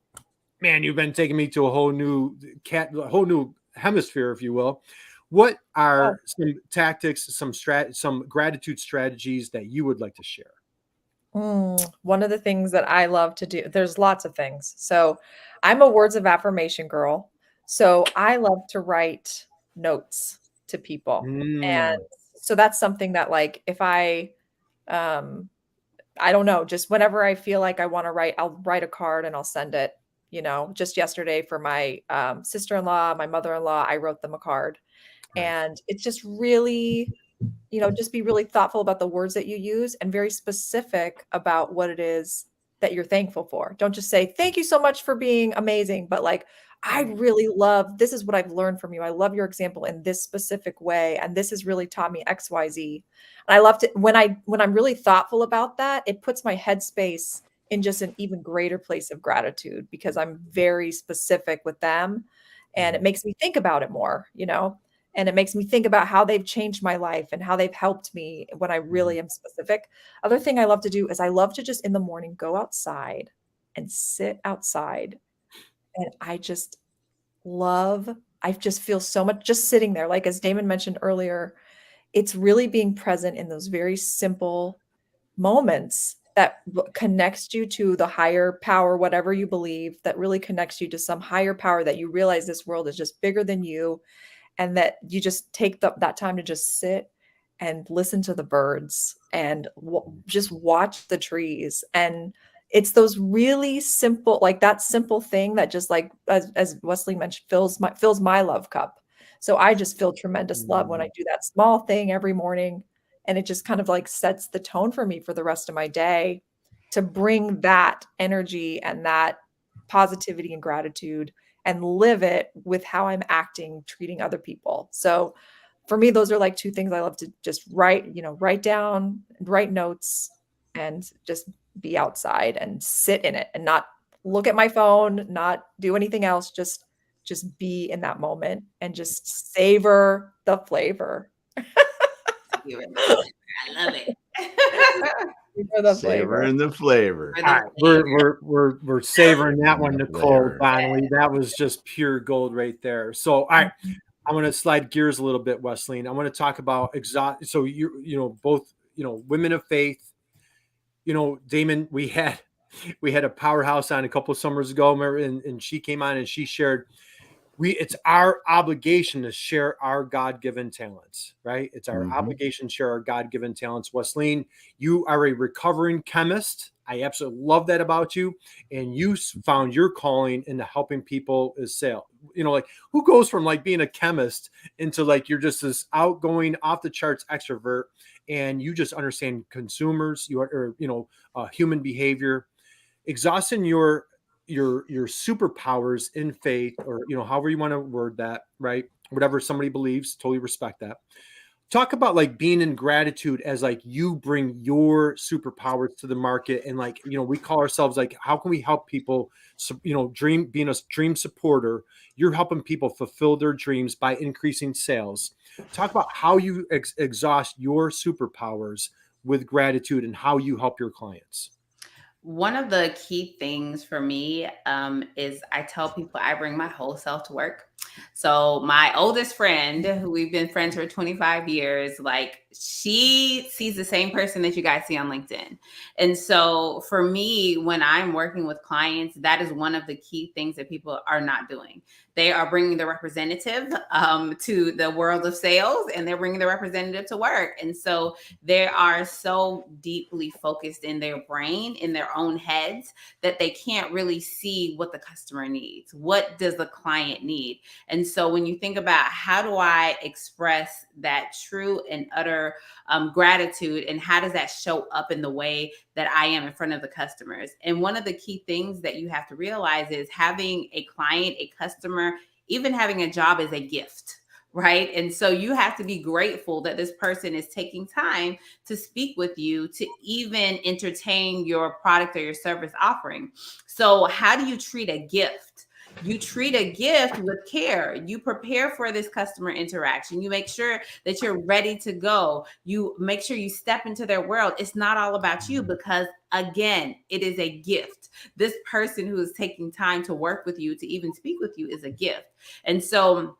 S1: man, you've been taking me to a whole new hemisphere, if you will. What are some tactics, some gratitude strategies that you would like to share?
S4: One of the things that I love to do, there's lots of things. So I'm a words of affirmation girl. So I love to write notes to people. And so that's something that like, if I don't know, just whenever I feel like I want to write, I'll write a card and I'll send it. Just yesterday for my sister-in-law, my mother-in-law, I wrote them a card. And it's just really, just be really thoughtful about the words that you use and very specific about what it is that you're thankful for. Don't just say, thank you so much for being amazing, but like, I really love, this is what I've learned from you. I love your example in this specific way. And this has really taught me X, Y, Z. And I love to, when I'm really thoughtful about that, it puts my headspace in just an even greater place of gratitude because I'm very specific with them and it makes me think about it more, And it makes me think about how they've changed my life and how they've helped me when I really am specific. Other thing I love to do is I love to just in the morning go outside and sit outside. And I just feel so much just sitting there. Like as Damon mentioned earlier, it's really being present in those very simple moments that connects you to the higher power, whatever you believe, that really connects you to some higher power that you realize this world is just bigger than you. And that you just take that time to just sit and listen to the birds and just watch the trees. And it's those really simple, like that simple thing that just like, as Wesley mentioned, fills my love cup. So I just feel tremendous love when I do that small thing every morning. And it just kind of like sets the tone for me for the rest of my day to bring that energy and that positivity and gratitude and live it with how I'm acting, treating other people. So for me, those are like two things I love to just write down, write notes, and just be outside and sit in it and not look at my phone, not do anything else, just be in that moment and just savor the flavor.
S3: I love it.
S2: Savoring the flavor.
S1: All right, we're savoring that one, Nicole Donnelly. That was just pure gold right there. So, all right, I want to slide gears a little bit, Wesleyne. I want to talk about So both women of faith. Damon, we had a Powerhouse on a couple of summers ago, and she came on and she shared. It's our obligation to share our God-given talents, right? It's our obligation to share our God-given talents. Wesleyne, you are a recovering chemist. I absolutely love that about you. And you found your calling into helping people is sale. Like who goes from like being a chemist into like, you're just this outgoing off the charts extrovert and you just understand consumers, human behavior, exhausting your superpowers in faith, or however you want to word that, right? Whatever somebody believes, totally respect that. Talk about like being in gratitude as like you bring your superpowers to the market, and like we call ourselves like, how can we help people being a dream supporter? You're helping people fulfill their dreams by increasing sales. Talk about how you exhaust your superpowers with gratitude and how you help your clients.
S3: One of the key things for me is I tell people I bring my whole self to work. So my oldest friend, who we've been friends for 25 years, like she sees the same person that you guys see on LinkedIn. And so for me, when I'm working with clients, that is one of the key things that people are not doing. They are bringing the representative to the world of sales, and they're bringing the representative to work. And so they are so deeply focused in their brain, in their own heads, that they can't really see what the customer needs. What does the client need? And so when you think about how do I express that true and utter gratitude, and how does that show up in the way that I am in front of the customers? And one of the key things that you have to realize is having a client, a customer, even having a job is a gift, right? And so you have to be grateful that this person is taking time to speak with you, to even entertain your product or your service offering. So how do you treat a gift? You treat a gift with care. You prepare for this customer interaction. You make sure that you're ready to go. You make sure you step into their world. It's not all about you, because again, it is a gift. This person who is taking time to work with you, to even speak with you, is a gift. And so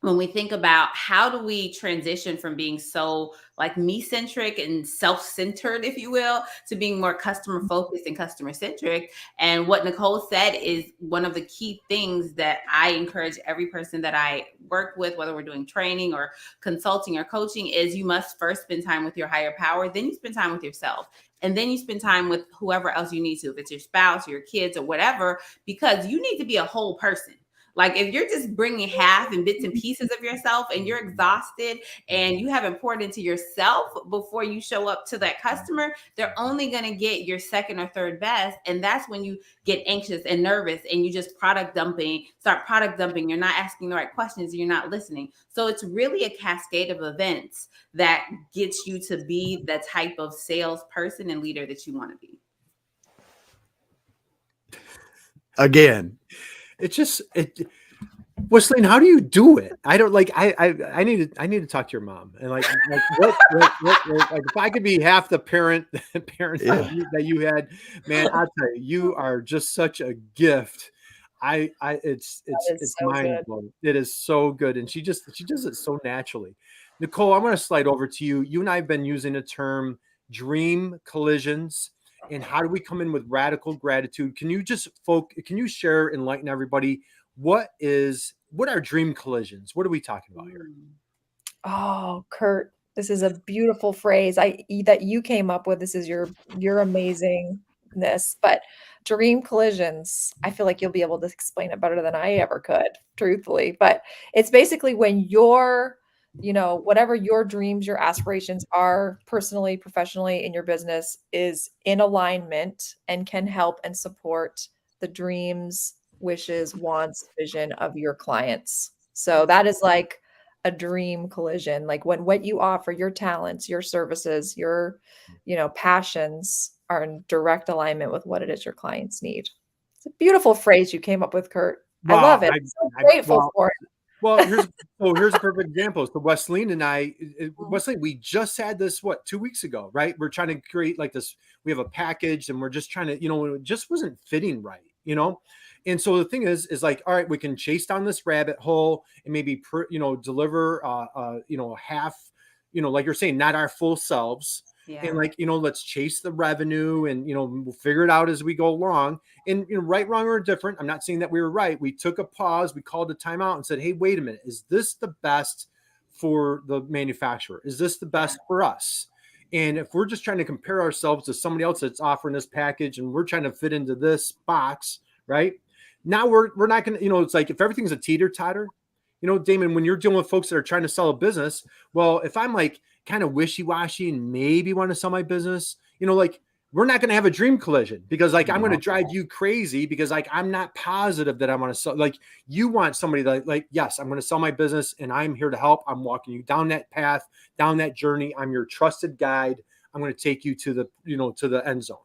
S3: when we think about how do we transition from being so like me-centric and self-centered, if you will, to being more customer-focused and customer-centric. And what Nicole said is one of the key things that I encourage every person that I work with, whether we're doing training or consulting or coaching, is you must first spend time with your higher power. Then you spend time with yourself. And then you spend time with whoever else you need to, if it's your spouse or your kids or whatever, because you need to be a whole person. Like if you're just bringing half and bits and pieces of yourself and you're exhausted and you haven't poured into yourself before you show up to that customer, they're only going to get your second or third best. And that's when you get anxious and nervous and you just start product dumping. You're not asking the right questions. You're not listening. So it's really a cascade of events that gets you to be the type of salesperson and leader that you want to be.
S2: Again.
S1: It's just Wesleyne, how do you do it? I don't like. I need to talk to your mom and like what like if I could be half the parent that you had, man, I'll tell you, you are just such a gift. It's
S4: so
S1: mind blowing. It is so good, and she does it so naturally. Nicole, I'm going to slide over to you. You and I have been using the term dream collisions, and how do we come in with radical gratitude? Can you share, enlighten everybody? What are dream collisions? What are we talking about here?
S4: Oh, Kurt, this is a beautiful phrase that you came up with. This is your amazingness, but dream collisions, I feel like you'll be able to explain it better than I ever could, truthfully. But it's basically when whatever your dreams, your aspirations are personally, professionally, in your business is in alignment and can help and support the dreams, wishes, wants, vision of your clients. So that is like a dream collision, like when what you offer, your talents, your services, your passions are in direct alignment with what it is your clients need. It's a beautiful phrase you came up with, Kurt.
S1: Wow,
S4: I love it. I'm so grateful for it.
S1: Well, here's a perfect example. So Wesleyne and I, Wesleyne, we just had this 2 weeks ago, right? We're trying to create like this. We have a package, and we're just trying to, it just wasn't fitting right, And so the thing is like, all right, we can chase down this rabbit hole and maybe deliver half, like you're saying, not our full selves. Yeah. And like, let's chase the revenue and, we'll figure it out as we go along. And, right, wrong, or different. I'm not saying that we were right. We took a pause. We called a timeout and said, hey, wait a minute. Is this the best for the manufacturer? Is this the best for us? And if we're just trying to compare ourselves to somebody else that's offering this package and we're trying to fit into this box, right? Now we're not going to, it's like if everything's a teeter-totter, Damon, when you're dealing with folks that are trying to sell a business, well, if I'm like kind of wishy-washy and maybe want to sell my business, like we're not going to have a dream collision because like I'm going to drive you crazy because like I'm not positive that I want to sell. Like you want somebody that like, yes, I'm going to sell my business and I'm here to help. I'm walking you down that path, down that journey. I'm your trusted guide. I'm going to take you to the, to the end zone.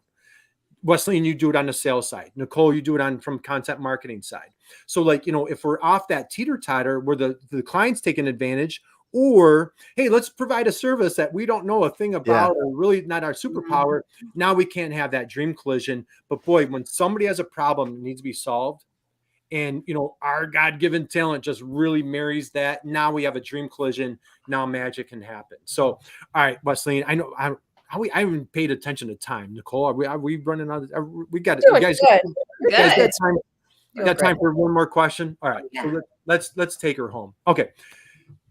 S1: Wesleyne, you do it on the sales side. Nicole, you do it from content marketing side. So like, if we're off that teeter-totter where the client's taking advantage, or, hey, let's provide a service that we don't know a thing about or really not our superpower. Now we can't have that dream collision. But boy, when somebody has a problem that needs to be solved and, our God-given talent just really marries that. Now we have a dream collision. Now magic can happen. So, all right, Wesleyne, I know I haven't paid attention to time. Nicole, are we running out of, we got it. You guys got time for one more question? All right. Yeah. So let's take her home. Okay.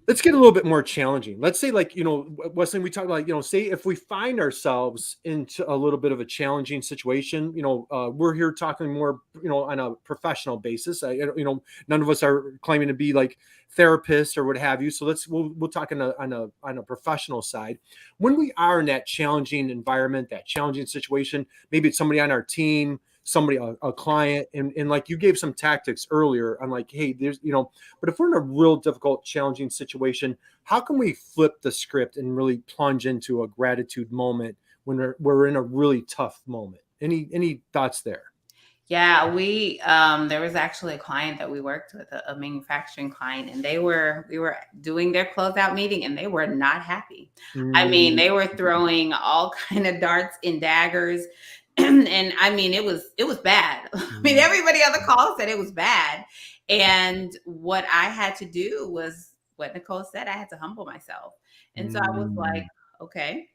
S1: Let's get a little bit more challenging. Let's say like, Wesleyne, we talked about, say if we find ourselves into a little bit of a challenging situation, we're here talking more, on a professional basis. None of us are claiming to be like therapists or what have you. So we'll talk on a professional side. When we are in that challenging environment, that challenging situation, maybe it's somebody on our team, somebody, a client, and like you gave some tactics earlier. I'm like, hey, there's, but if we're in a real difficult, challenging situation, how can we flip the script and really plunge into a gratitude moment when we're in a really tough moment? Any thoughts there?
S3: Yeah, we there was actually a client that we worked with, a manufacturing client, and we were doing their closeout meeting and they were not happy. I mean, they were throwing all kind of darts and daggers. And I mean, it was bad. I mean, everybody on the call said it was bad. And what I had to do was what Nicole said, I had to humble myself. And so I was like, okay,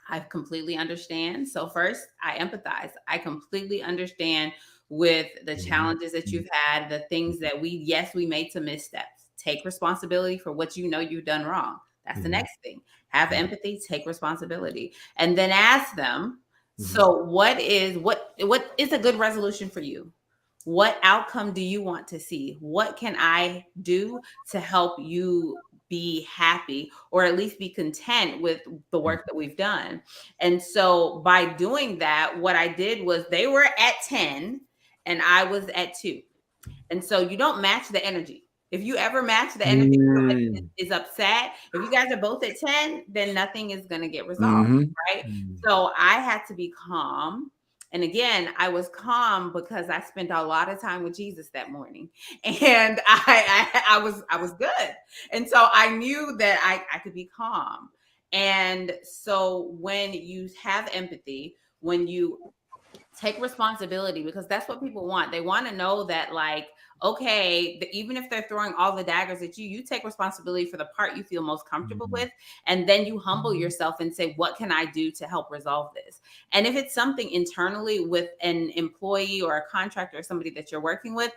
S3: I completely understand. So first, I empathize. I completely understand with the challenges that you've had, the things that we made some missteps. Take responsibility for what you've done wrong. That's the next thing. Have empathy, take responsibility, and then ask them, so what is a good resolution for you? What outcome do you want to see? What can I do to help you be happy or at least be content with the work that we've done? And so by doing that, what I did was they were at 10 and I was at 2. And so you don't match the energy. If you ever match the energy, somebody is upset. If you guys are both at 10, then nothing is going to get resolved, right? So I had to be calm And again, I was calm because I spent a lot of time with Jesus that morning, and I was good. And so I knew that I could be calm. And so when you have empathy, when you take responsibility, because that's what people want. They want to know that, like, okay, even if they're throwing all the daggers at you, you take responsibility for the part you feel most comfortable with. And then you humble yourself and say, what can I do to help resolve this? And if it's something internally with an employee or a contractor or somebody that you're working with,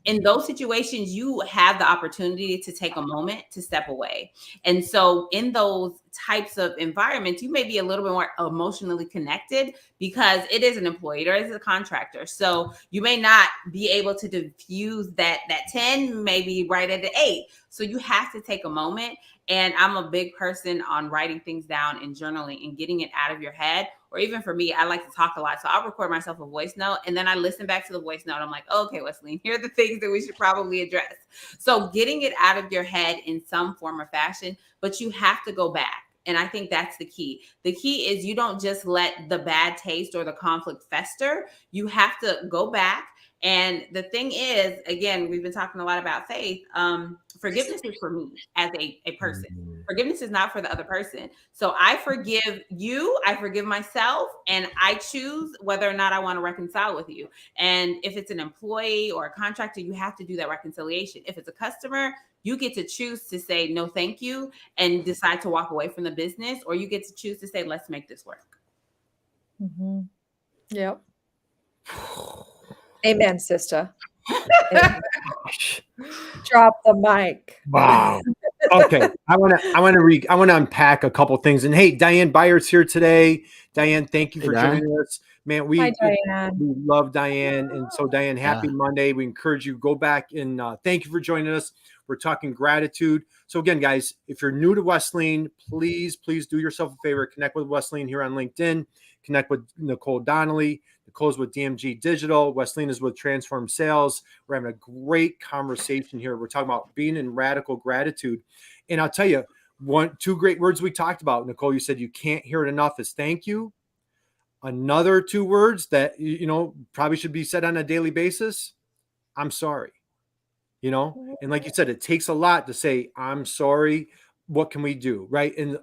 S3: in those situations, you have the opportunity to take a moment to step away. And so in those types of environments, you may be a little bit more emotionally connected because it is an employee or it is a contractor. So you may not be able to diffuse that 10, maybe right at the 8. So you have to take a moment. And I'm a big person on writing things down and journaling and getting it out of your head. Or even for me, I like to talk a lot. So I'll record myself a voice note and then I listen back to the voice note. I'm like, oh, okay, Wesleyne, here are the things that we should probably address. So getting it out of your head in some form or fashion, but you have to go back. And I think that's the key. The key is you don't just let the bad taste or the conflict fester. You have to go back. And the thing is, again, we've been talking a lot about faith. Forgiveness is for me as a person. Forgiveness is not for the other person. So I forgive you, I forgive myself, and I choose whether or not I want to reconcile with you. And if it's an employee or a contractor, you have to do that reconciliation. If it's a customer, you get to choose to say no, thank you, and decide to walk away from the business, or you get to choose to say, let's make this work.
S4: Mm-hmm. Yep. Amen, sister. Drop the mic.
S1: Wow. Okay. I want to unpack a couple things. And hey, Diane Byers here today. Diane, thank you for joining us. Man,
S4: Hi, Diane.
S1: we love Diane. And so Diane, happy Monday. We encourage you, go back and thank you for joining us. We're talking gratitude. So again, guys, if you're new to Wesleyne, please do yourself a favor. Connect with Wesleyne here on LinkedIn. Connect with Nicole Donnelly. Nicole's with DMG Digital. Wesleyne is with Transform Sales. We're having a great conversation here. We're talking about being in radical gratitude. And I'll tell you, two great words we talked about. Nicole, you said you can't hear it enough is thank you. Another 2 words that, probably should be said on a daily basis. I'm sorry. And like you said, it takes a lot to say, I'm sorry. What can we do? Right. And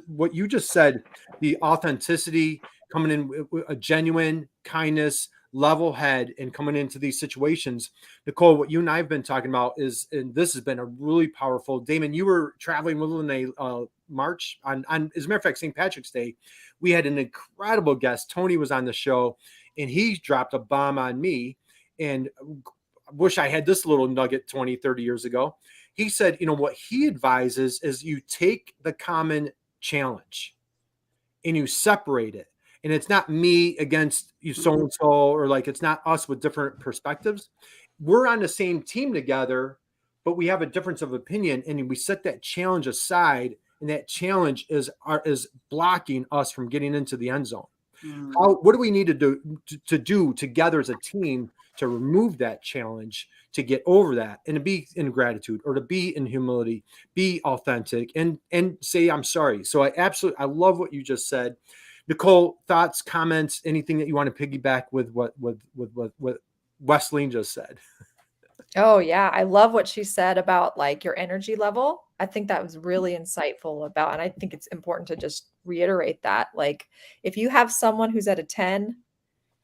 S1: what you just said, the authenticity, coming in with a genuine kindness, level head, and coming into these situations. Nicole, what you and I have been talking about is, and this has been a really powerful. Damon, you were traveling with a March on, as a matter of fact, St. Patrick's Day. We had an incredible guest. Tony was on the show, and he dropped a bomb on me. And I wish I had this little nugget 20, 30 years ago. He said, what he advises is you take the common challenge and you separate it. And it's not me against you so-and-so, or like, it's not us with different perspectives. We're on the same team together, but we have a difference of opinion, and we set that challenge aside, and that challenge is blocking us from getting into the end zone. What do we need to do together as a team to remove that challenge, to get over that, and to be in gratitude, or to be in humility, be authentic, and say, I'm sorry. So I love what you just said. Nicole, thoughts, comments, anything that you want to piggyback with what Wesleyne just said?
S4: Oh yeah. I love what she said about like your energy level. I think that was really insightful about, and I think it's important to just reiterate that. Like if you have someone who's at a 10,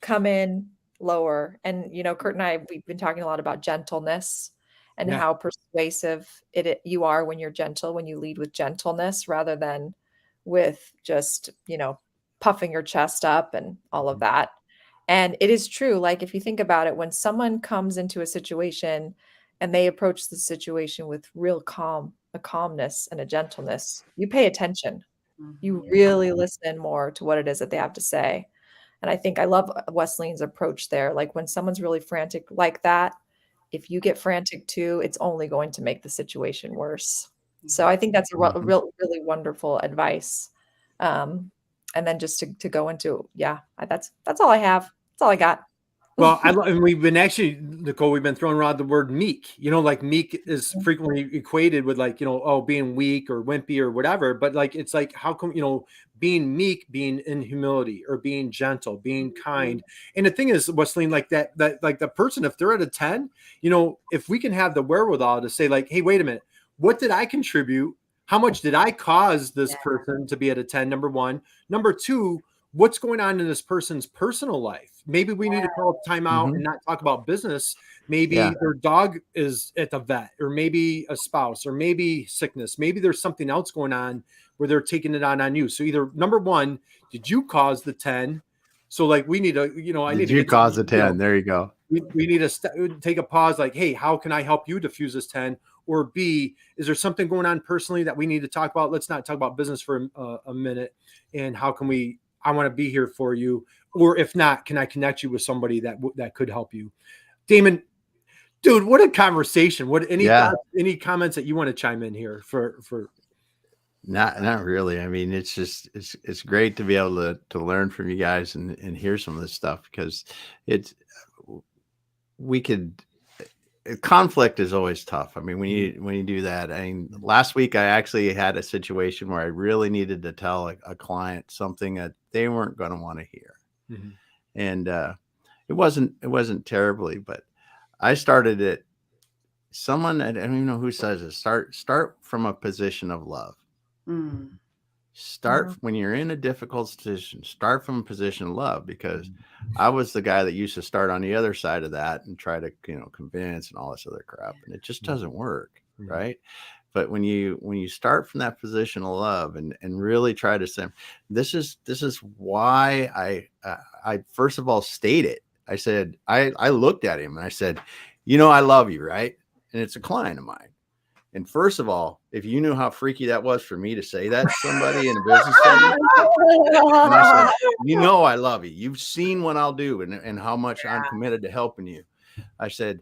S4: come in lower. And Kurt and I, we've been talking a lot about gentleness and how persuasive you are when you're gentle, when you lead with gentleness rather than with just, puffing your chest up and all of that. And it is true. Like if you think about it, when someone comes into a situation and they approach the situation with real a calmness and a gentleness, you pay attention. You really listen more to what it is that they have to say. And I think I love Wesleyne's approach there. Like when someone's really frantic like that, if you get frantic too, it's only going to make the situation worse. So I think that's a really wonderful advice. And then just to go into, that's all I have. That's all I got.
S1: Well, and we've been actually, Nicole, we've been throwing around the word meek. Like meek is frequently equated with like, being weak or wimpy or whatever. But like, it's like, how come, being meek, being in humility, or being gentle, being kind. And the thing is, Wesleyne, like that like the person, if they're at a 10, you know, if we can have the wherewithal to say like, hey, wait a minute, what did I contribute? How much did I cause this person to be at a 10? Number one. Number two, what's going on in this person's personal life? Maybe we need to call time out and not talk about business. Maybe their dog is at the vet, or maybe a spouse, or maybe sickness. Maybe there's something else going on where they're taking it on you. So either number one, did you cause the 10? So like we need to, you know,
S2: did you cause the 10? You know, there you go.
S1: We need to take a pause. Like, hey, how can I help you diffuse this 10? Or B, is there something going on personally that we need to talk about? Let's not talk about business for a minute. And how can I want to be here for you. Or if not, can I connect you with somebody that could help you? Damon, dude, what a conversation. Thoughts, any comments that you want to chime in here for?
S2: Not really. I mean, it's just, it's great to be able to learn from you guys and hear some of this stuff, because conflict is always tough. I mean, when you do that, I mean, last week I actually had a situation where I really needed to tell a client something that they weren't going to want to hear. And it wasn't terribly, but I started it. Someone, I don't even know who says it, start from a position of love. Start when you're in a difficult situation, start from a position of love, because I was the guy that used to start on the other side of that and try to, you know, convince and all this other crap. And it just doesn't work. Right. But when you start from that position of love and really try to say, this is why I first of all stated, I said, I looked at him and I said, you know, I love you. Right. And it's a client of mine. And first of all, if you knew how freaky that was for me to say that to somebody in a business setting, and I said, you know, I love you. You've seen what I'll do and how much I'm committed to helping you. I said,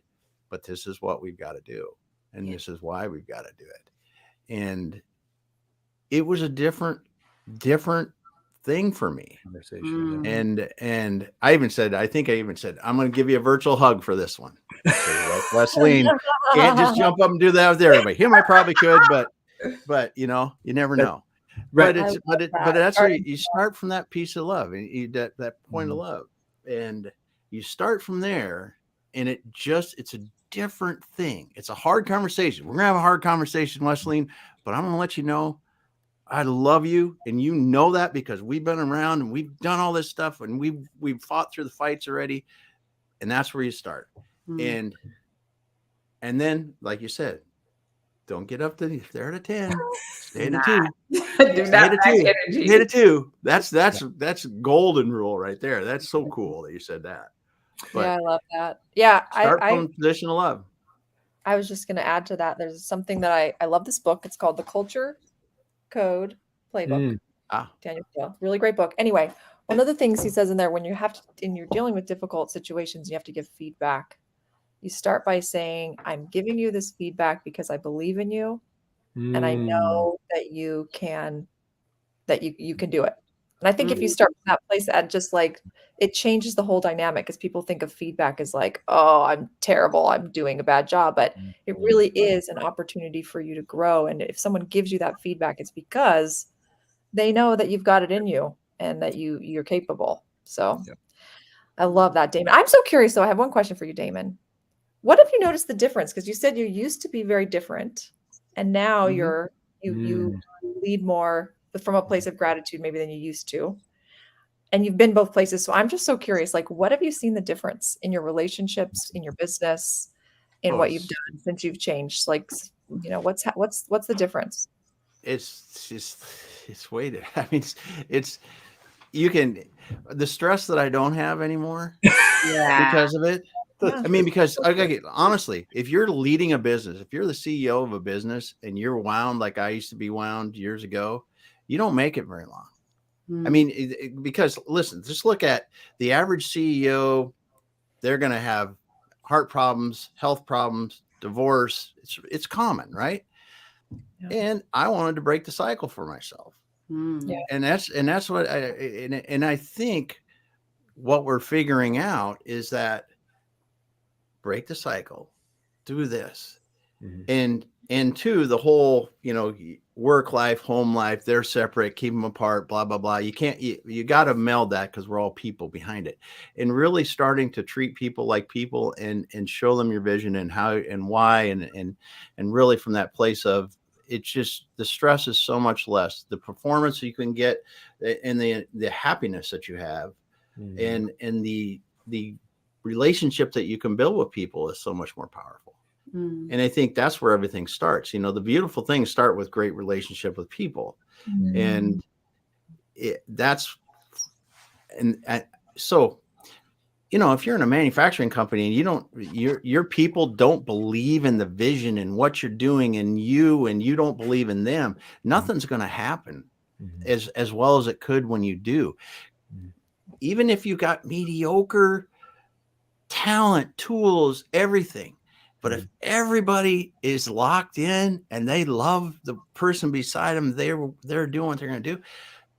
S2: but this is what we've got to do. And this is why we've got to do it. And it was a different thing for me. And I think I even said, I'm going to give you a virtual hug for this one. Wesleyne can't just jump up and do that with everybody. Him, I probably could, but you know, you never know. Right. But that's where you start from that piece of love, and that point of love, and you start from there, and it's a different thing. It's a hard conversation. We're gonna have a hard conversation, Wesleyne, but I'm gonna let you know I love you, and you know that because we've been around and we've done all this stuff, and we've fought through the fights already, and that's where you start. And then, like you said, don't get up to if they're at a 10, stay at a 2.
S3: Do not
S2: hit a 2. That's golden rule right there. That's so cool that you said that. But
S4: I love that. Yeah,
S2: start from position of love.
S4: I was just going to add to that. There's something that I love this book. It's called The Culture Code Playbook. Daniel Steele. Really great book. Anyway, one of the things he says in there, when you're dealing with difficult situations, you have to give feedback. You start by saying, I'm giving you this feedback because I believe in you. And I know that you can do it. And I think if you start from that place, that just like, it changes the whole dynamic, because people think of feedback as like, oh, I'm terrible, I'm doing a bad job. But it really is an opportunity for you to grow. And if someone gives you that feedback, it's because they know that you've got it in you and that you're capable. So I love that, Damon. I'm so curious though. I have one question for you, Damon. What have you noticed the difference? Because you said you used to be very different, and now you lead more from a place of gratitude maybe than you used to. And you've been both places. So I'm just so curious, like, what have you seen the difference in your relationships, in your business, in what you've done since you've changed? Like, you know, what's the difference?
S2: It's weighted. I mean, the stress that I don't have anymore because of it. I mean, because honestly, if you're leading a business, if you're the CEO of a business and you're wound like I used to be wound years ago, you don't make it very long. I mean, because listen, just look at the average CEO. They're going to have heart problems, health problems, divorce. It's common, right? Yeah. And I wanted to break the cycle for myself. And that's what I think what we're figuring out is that break the cycle, do this. And and two, the whole, work life, home life, they're separate, keep them apart, blah, blah, blah. You can't, you got to meld that because we're all people behind it, and really starting to treat people like people and show them your vision and how and why. And really from that place of, it's just, the stress is so much less, the performance you can get and the happiness that you have and the relationship that you can build with people is so much more powerful. And I think that's where everything starts. The beautiful things start with great relationship with people. And so, if you're in a manufacturing company and your people don't believe in the vision and what you're doing and you don't believe in them, nothing's going to happen as well as it could when you do. Even if you got mediocre talent, tools, everything. But if everybody is locked in and they love the person beside them, they're doing what they're going to do,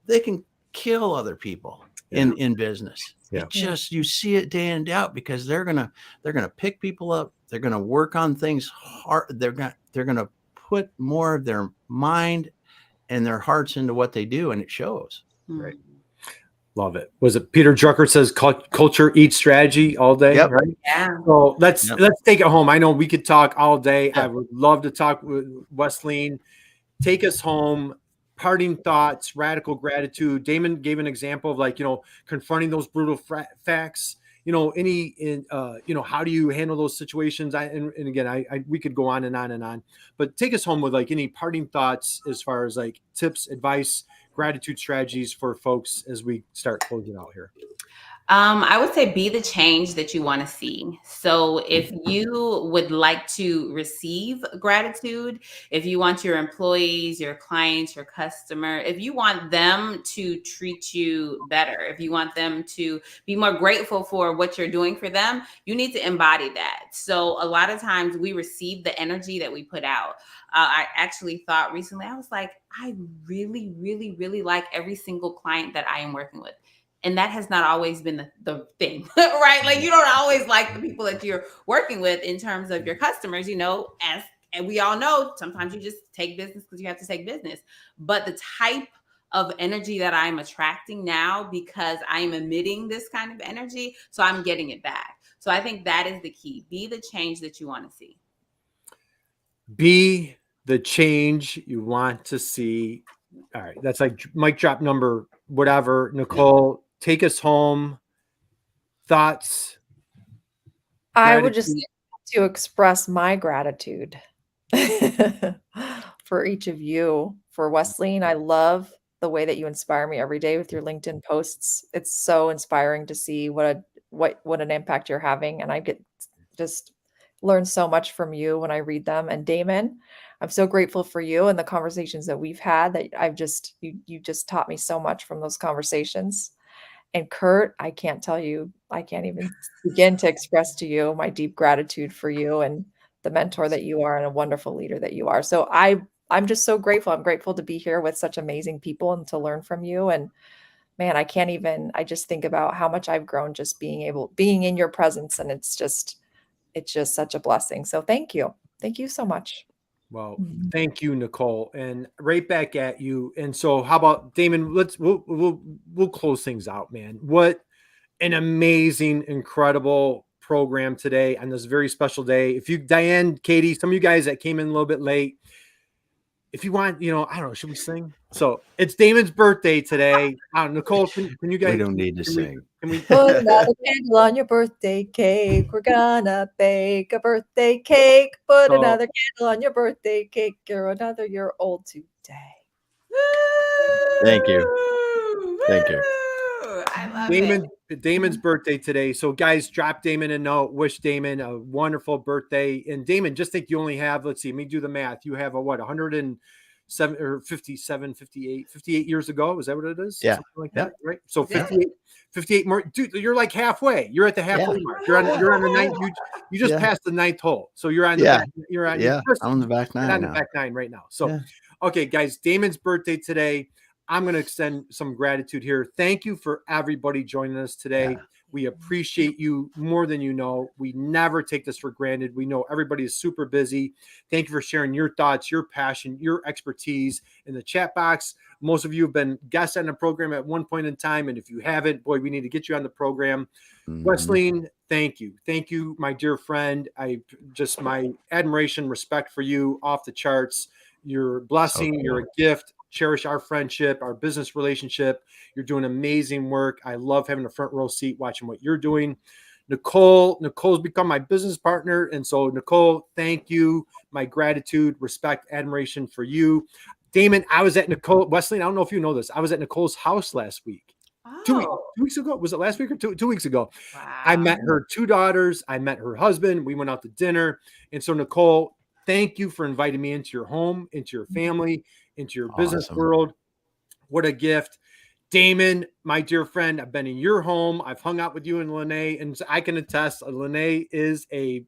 S2: they can kill other people in business. Yeah. It just, you see it day in and day out because they're going to pick people up. They're going to work on things hard. They're going to put more of their mind and their hearts into what they do. And it shows.
S1: Right. Love it. Was it Peter Drucker says culture eats strategy all day?
S2: Yep.
S1: Right.
S3: Yeah.
S1: So let's take it home. I know we could talk all day. Yep. I would love to talk with Wesleyne. Take us home. Parting thoughts, radical gratitude. Damon gave an example of confronting those brutal facts. How do you handle those situations? And again, we could go on and on and on, but take us home with any parting thoughts as far as tips, advice, gratitude strategies for folks as we start closing out here.
S3: I would say be the change that you want to see. So if you would like to receive gratitude, if you want your employees, your clients, your customer, if you want them to treat you better, if you want them to be more grateful for what you're doing for them, you need to embody that. So a lot of times we receive the energy that we put out. I actually thought recently, I was like, I really, really, really like every single client that I am working with. And that has not always been the thing, right? You don't always like the people that you're working with in terms of your customers, and we all know sometimes you just take business because you have to take business. But the type of energy that I'm attracting now, because I'm emitting this kind of energy, so I'm getting it back. So I think that is the key. Be the change that you want to see.
S1: Be the change you want to see. All right. That's mic drop number, whatever. Nicole, take us home. Thoughts?
S4: I would just like to express my gratitude for each of you. For Wesleyne, I love the way that you inspire me every day with your LinkedIn posts. It's so inspiring to see what an impact you're having. And I get just learn so much from you when I read them. And Damon, I'm so grateful for you and the conversations that we've had, that you just taught me so much from those conversations. And Kurt, I can't even begin to express to you my deep gratitude for you and the mentor that you are and a wonderful leader that you are. So I'm just so grateful. I'm grateful to be here with such amazing people and to learn from you. And man, I just think about how much I've grown just being in your presence. And it's just such a blessing. So thank you. Thank you so much.
S1: Well, thank you, Nicole, and right back at you. And so how about Damon? We'll close things out, man. What an amazing, incredible program today on this very special day. If you, Diane, Katie, some of you guys that came in a little bit late, if you want, I don't know, should we sing? So it's Damon's birthday today. Nicole, can you guys?
S2: We don't need to sing.
S1: Can we
S4: put another candle on your birthday cake? We're gonna bake a birthday cake. Put another candle on your birthday cake. You're another year old today.
S2: Thank you. Thank you.
S3: I love
S1: Damon's birthday today. So guys, drop Damon a note. Wish Damon a wonderful birthday. And Damon, just think you only have, let's see, let me do the math. You have 107 or 57, 58 years ago. Is that what it is?
S2: Yeah.
S1: Something like that, right? So 58 more. Dude, you're like halfway. You're at the halfway mark. You're on the ninth. You just passed the ninth hole. So you're on the back,
S2: I'm on the back nine.
S1: On the back nine right now. So okay, guys, Damon's birthday today. I'm going to extend some gratitude here. Thank you for everybody joining us today. We appreciate you more than you know. We never take this for granted. We know everybody is super busy. Thank you for sharing your thoughts, your passion, your expertise in the chat box. Most of you have been guests on the program at one point in time. And if you haven't, boy, we need to get you on the program. Wesleyne, thank you. Thank you, my dear friend. My admiration, respect for you off the charts. You're a blessing. You're a gift. Cherish our friendship, our business relationship. You're doing amazing work. I love having a front row seat watching what you're doing. Nicole's become my business partner. And so, Nicole, thank you. My gratitude, respect, admiration for you. Damon, I was at Wesleyne, I don't know if you know this. I was at Nicole's house last week.
S3: Oh.
S1: 2 weeks ago. Was it last week or 2 weeks ago?
S3: Wow.
S1: I met her 2 daughters. I met her husband. We went out to dinner. And so, Nicole, thank you for inviting me into your home, into your family, into your business world. What a gift. Damon, my dear friend, I've been in your home. I've hung out with you and Lene, and I can attest, Lene is a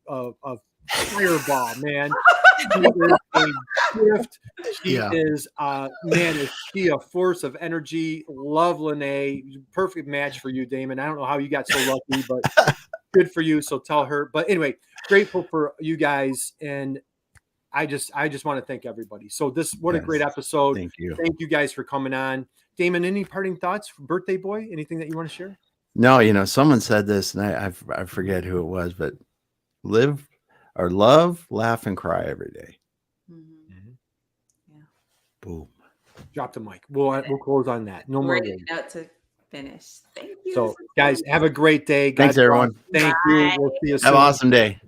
S1: fireball, man. She is a gift. She is, man, is she a force of energy. Love Lene. Perfect match for you, Damon. I don't know how you got so lucky, but good for you. So tell her. But anyway, grateful for you guys. And I just want to thank everybody. So what a great episode.
S2: Thank you.
S1: Thank you guys for coming on. Damon, any parting thoughts? Birthday boy, anything that you want to share?
S2: No, someone said this, and I forget who it was, but live or love, laugh, and cry every day.
S3: Mm-hmm. Yeah.
S2: Boom.
S1: Drop the mic. We'll close on that. No more.
S3: Great note to finish. Thank you.
S1: So, guys, have a great day.
S2: Thanks, everyone.
S1: Thank you. We'll see you soon.
S2: Have an awesome day.